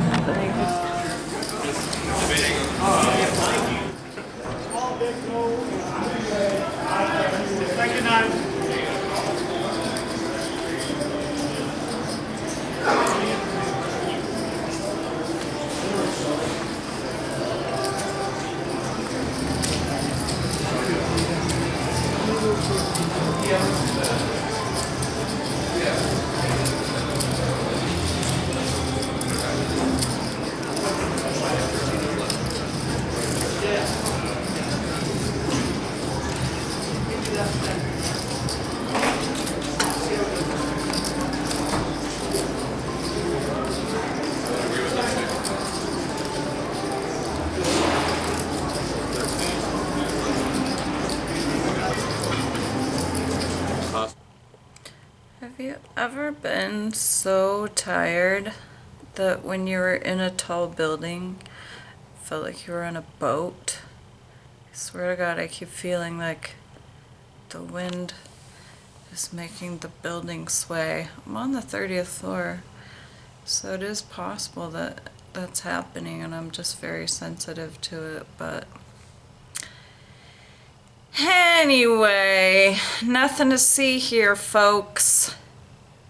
Have you ever been so tired that when you were in a tall building, felt like you were on a boat? I swear to God, I keep feeling like the wind is making the building sway. I'm on the 30th floor, so it is possible that that's happening, and I'm just very sensitive to it, but anyway, nothing to see here, folks.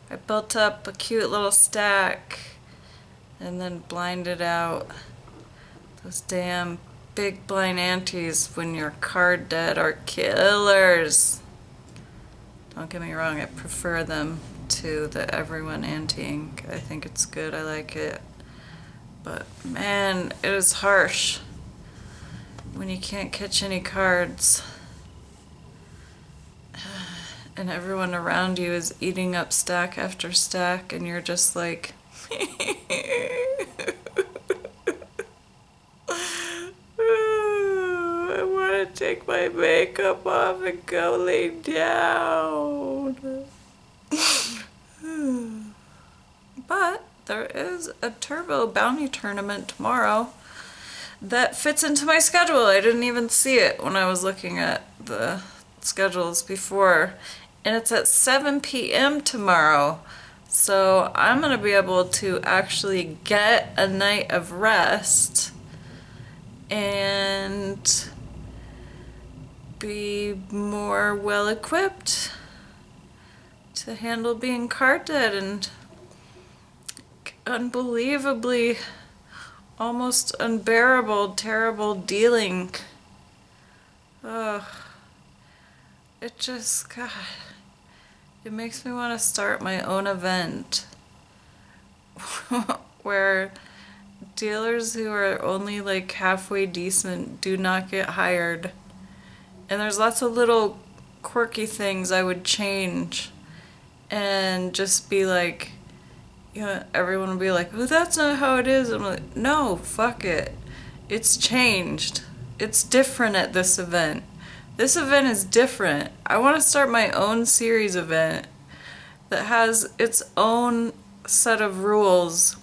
I built up a cute little stack and then blinded out. Those damn big blind antes when you're card dead are killers. Don't get me wrong, I prefer them to the everyone anteing. I think it's good, I like it. But man, it is harsh when you can't catch any cards. And everyone around you is eating up stack after stack, and you're just like, I want to take my makeup off and go lay down. But there is a turbo bounty tournament tomorrow that fits into my schedule. I didn't even see it when I was looking at the schedules before. And it's at 7 p.m. tomorrow. So I'm going to be able to actually get a night of rest and be more well equipped to handle being card dead and unbelievably almost unbearable, terrible dealing. Ugh. It just, God, it makes me want to start my own event where dealers who are only like halfway decent do not get hired. And there's lots of little quirky things I would change and just be like, you know, everyone would be like, oh, that's not how it is. I'm like, no, fuck it. It's changed. It's different at this event. This event is different. I want to start my own series event that has its own set of rules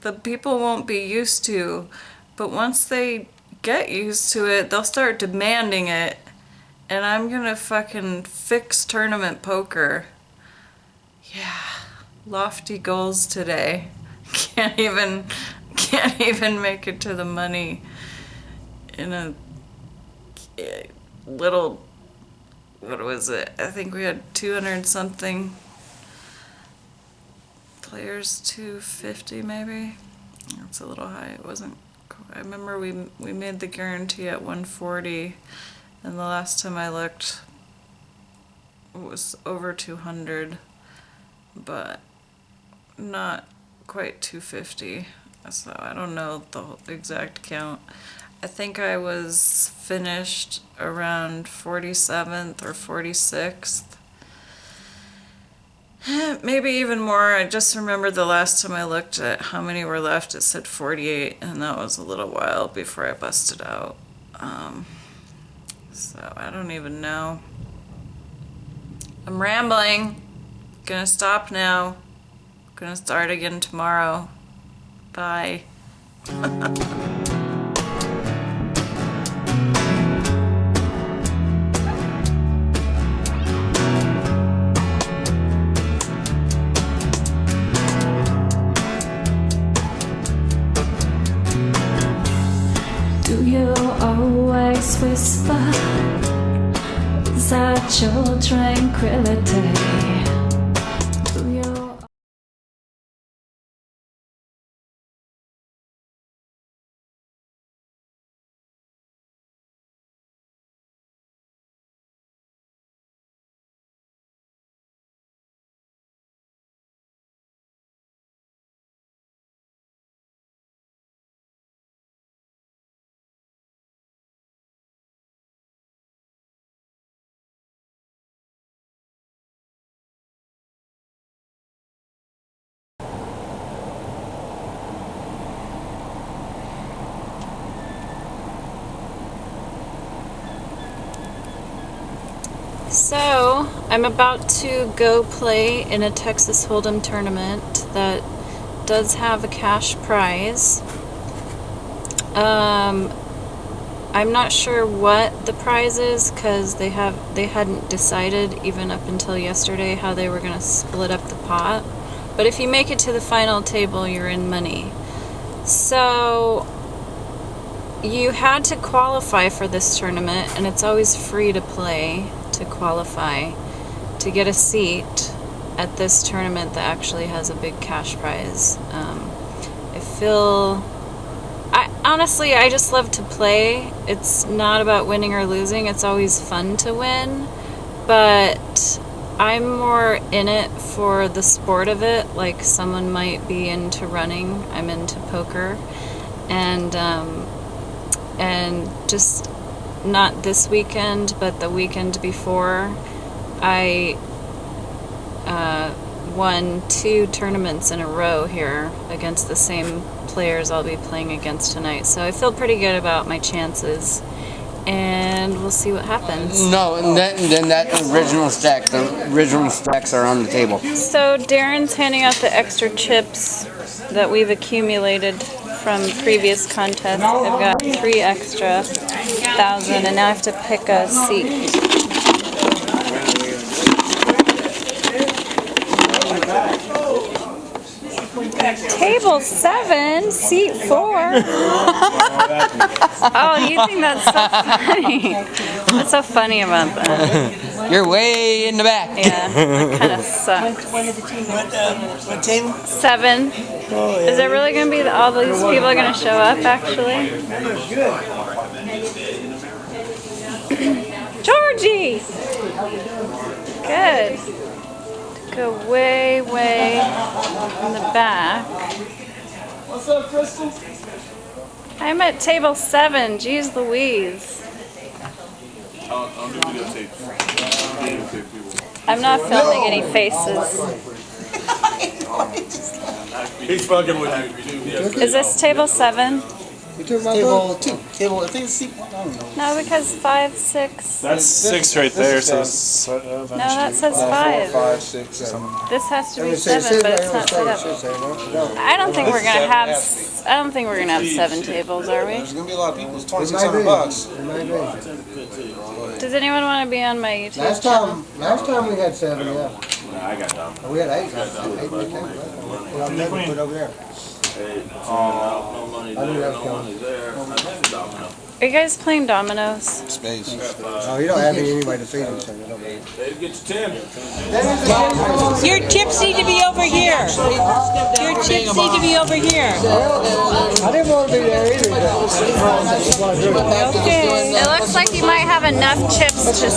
that people won't be used to. But once they get used to it, they'll start demanding it. And I'm gonna fucking fix tournament poker. Yeah, lofty goals today. Can't even make it to the money in a little, what was it? I think we had 200 something players, 250 maybe. That's a little high. It wasn't. I remember we made the guarantee at 140, and the last time I looked, it was over 200, but not quite 250. So I don't know the exact count. I think I was finished around 47th or 46th. Maybe even more. I just remember the last time I looked at how many were left, it said 48, and that was a little while before I busted out. So I don't even know. I'm rambling. Gonna stop now. Gonna start again tomorrow. Bye. shadows whisper inside your tranquility. Through your So, I'm about to go play in a Texas Hold'em tournament that does have a cash prize. I'm not sure what the prize is because they hadn't decided even up until yesterday how they were going to split up the pot. But if you make it to the final table, you're in money. So you had to qualify for this tournament, and it's always free to play to qualify to get a seat at this tournament that actually has a big cash prize. Honestly, I just love to play. It's not about winning or losing. It's always fun to win, but I'm more in it for the sport of it. Like someone might be into running, I'm into poker, and just not this weekend, but the weekend before, I won 2 tournaments in a row here against the same players I'll be playing against tonight. So I feel pretty good about my chances, and we'll see what happens. No, and then that original stack, the original stacks are on the table. So Darren's handing out the extra chips that we've accumulated from previous contests. I've got 3 extra 1,000, and now I have to pick a seat. Table 7, seat 4. Oh, you think that's so funny? What's so funny about that? You're way in the back. Yeah, that kind of sucks. What table? 7. Oh, yeah. Is it really going to be all these people are going to show up, actually? Georgie! Good. Go way, way in the back. What's up, Crystal? I'm at table 7. Jeez Louise. I'll do videotape. I'm not filming any faces. He's fucking with you. Is this table 7? Table 2. Table, I think it's seat 1. I don't know. No, because 5, 6. That's 6 right there. So No, that says 5. 5, 6, 7. This has to be 7, but it's not set up. I don't think we're gonna have. I don't think we're gonna have 7 tables, are we? There's gonna be a lot of people. It's $2,600. Does anyone want to be on my YouTube Last channel? time we had 7, yeah. I got down. We had 8. 8 Well, I'll never put over there. I knew that was coming. Are you guys playing dominoes? Space. Oh, you don't have anybody to feed them, so you don't. Get to 10. Your chips need to be over here. Your chips need to be over here. I didn't want to be there either. Okay. It looks like you might have enough chips to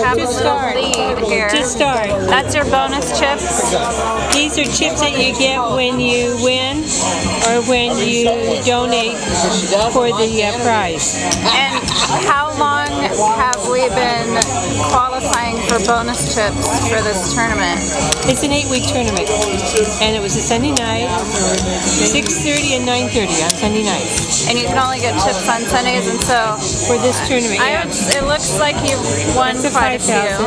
have a little lead here. To start. That's your bonus chips? These are chips that you get when you win or when you donate for the prize. And how long have we been qualifying for bonus chips for this tournament? It's an 8-week tournament, and it was a Sunday night, 6:30 and 9:30 on Sunday nights. And you can only get chips on Sundays, and so for this tournament, it looks like you've won quite a few.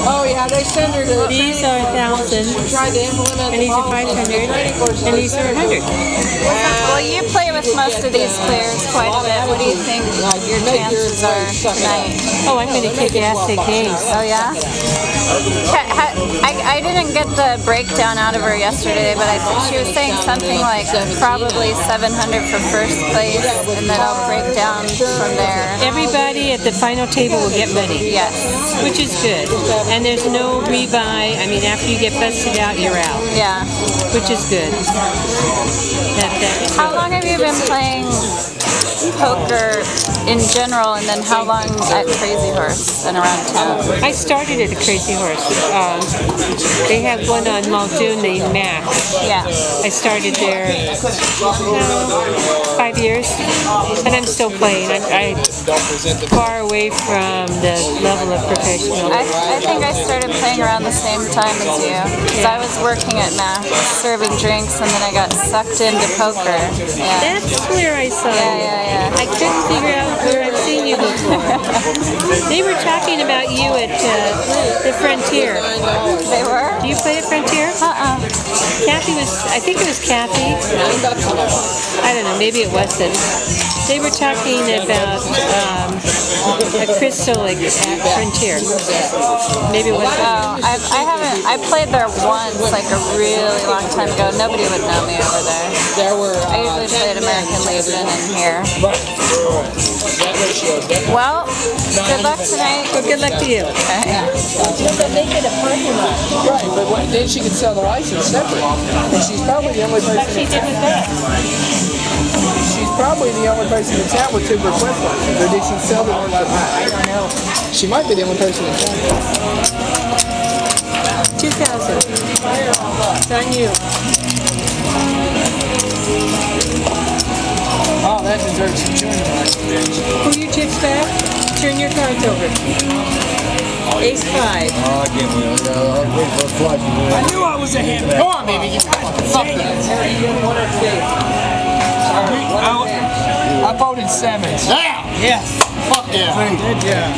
Oh yeah, they send her to. These are 1,000, Try to implement and these are 500, and these are 100. Well, you play with with most of these clears quite a bit. What do you think your chances are tonight? Oh, I'm going to kick acid games. Oh, yeah? I didn't get the breakdown out of her yesterday, but she was saying something like probably 700 for first place, and then I'll break down from there. Everybody at the final table will get money. Yes. Which is good. And there's no rebuy. I mean, after you get busted out, you're out. Yeah. Which is good. How long have you been playing poker in general, and then how long at Crazy Horse and around town? I started at the Crazy Horse. They have one on Muldoon named Max. Yeah. I started there 5 years, and I'm still playing. I'm far away from the level of professional. I think I started playing around the same time as you, because I was working at Max, serving drinks, and then I got sucked into poker. Yeah. That's where I saw you. Yeah. I couldn't figure out where I've seen you before. They were talking about you at the Frontier. They were? Do you play at Frontier? Kathy was, I think it was Kathy. I don't know, maybe it wasn't. They were talking about a crystal at Frontier. Maybe it wasn't. Oh, I haven't. I played there once, like a really long time ago. Nobody would know me over there. I usually play at American Legion and here. Well, good luck tonight. Well, good luck to you. Make it a parking lot. Right, but then she could sell the license separate. And she's probably the only person. She did with that. She's probably the only person in town with 2 request licenses. Or did she sell the one for I don't know. She might be the only person in town. 2,000. It's on you. Oh, that deserves some chewing. Pull your chips back. Turn your cards over. Ace 5. Oh, I can't wait. I'll wait for a flush. I knew I was ahead. Come on, baby. I voted 7s. Yeah! Yes. Fuck yeah! Good job.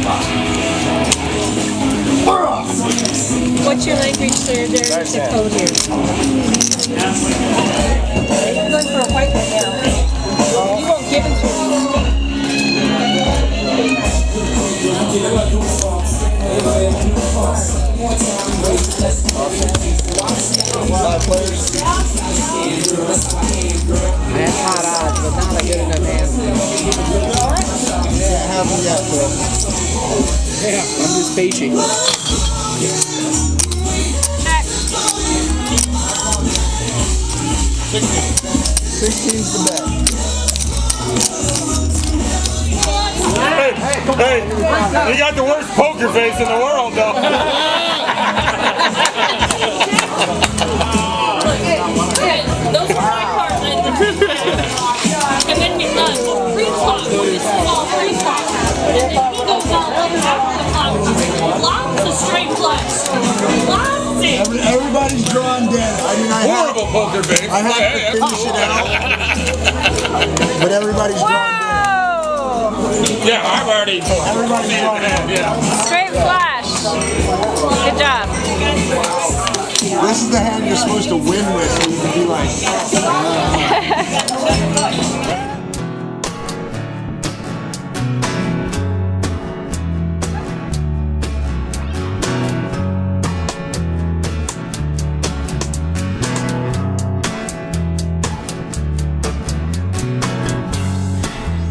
What's your language there? There's the code here. You're going for a white one now. You won't give it to me. That's hot odds, but not a good enough hand. Yeah, haven't yet, bro. Yeah, I'm just patient. 16's the bet. Hey, you got the worst poker face in the world, though. Those are my cards. And then we done. Free flop. This is all free flop. And then he goes on. Lots of straight flush. Lots of. Everybody's drawn dead. I mean, horrible poker face. I have to finish it out. But everybody's drawn dead. Yeah, I've already. Everybody's drawn dead. Yeah. Straight flash. Good job. This is the hand you're supposed to win with, so you can be like.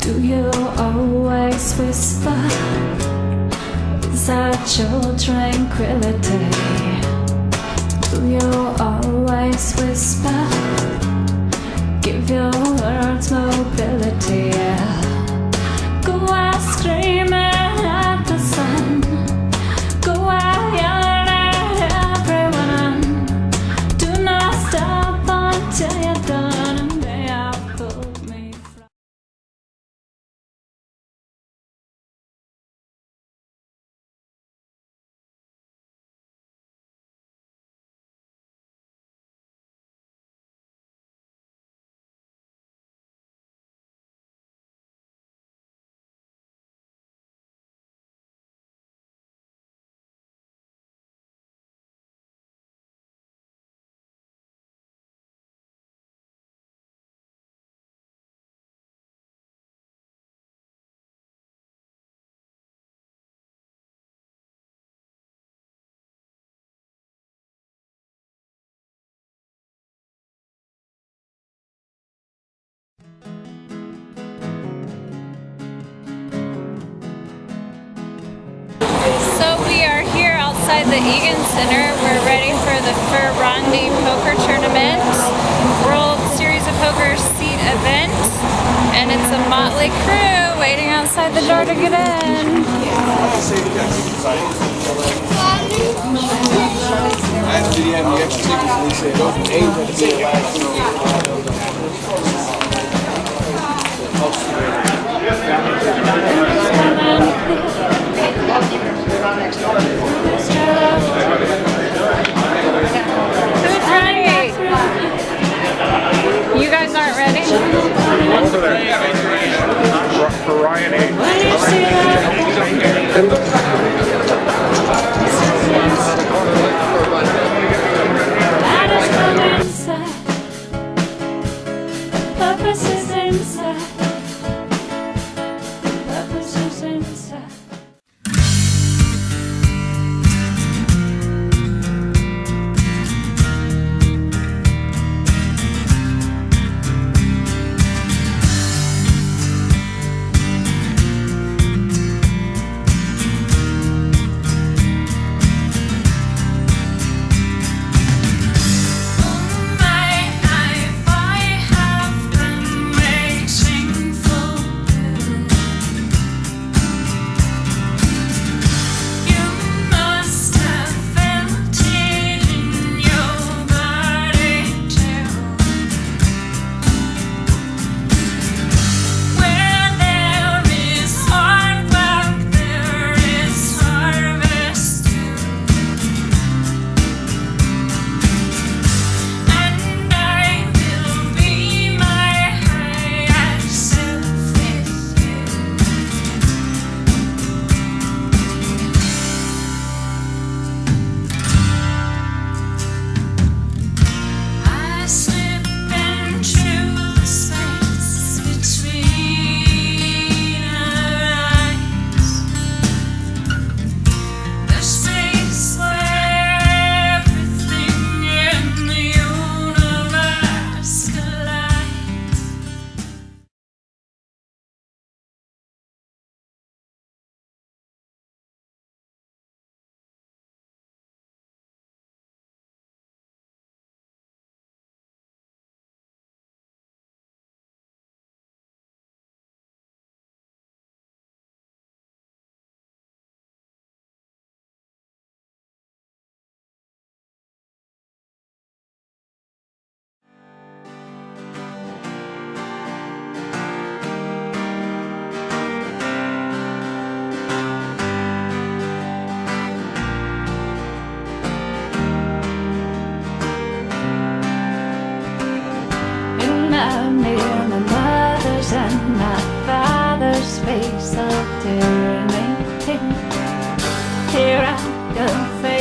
Do you always whisper? Is that your tranquility? Do you always whisper? Give your words mobility. Go out screaming at the sun. Go out yelling at everyone. Do not stop until you're done. And they have pulled me from. outside the Egan Center. We're ready for the Ferrandi Poker Tournament, World Series of Poker seat event, and it's a motley crew waiting outside the door to get in. Did he have the extra tickets? And he said, those were A's at the beginning last Who's ready? You guys aren't ready? For Ryan A. Purpose is inside. Purpose is inside. My mother's and my father's face of tyranny. Here I go.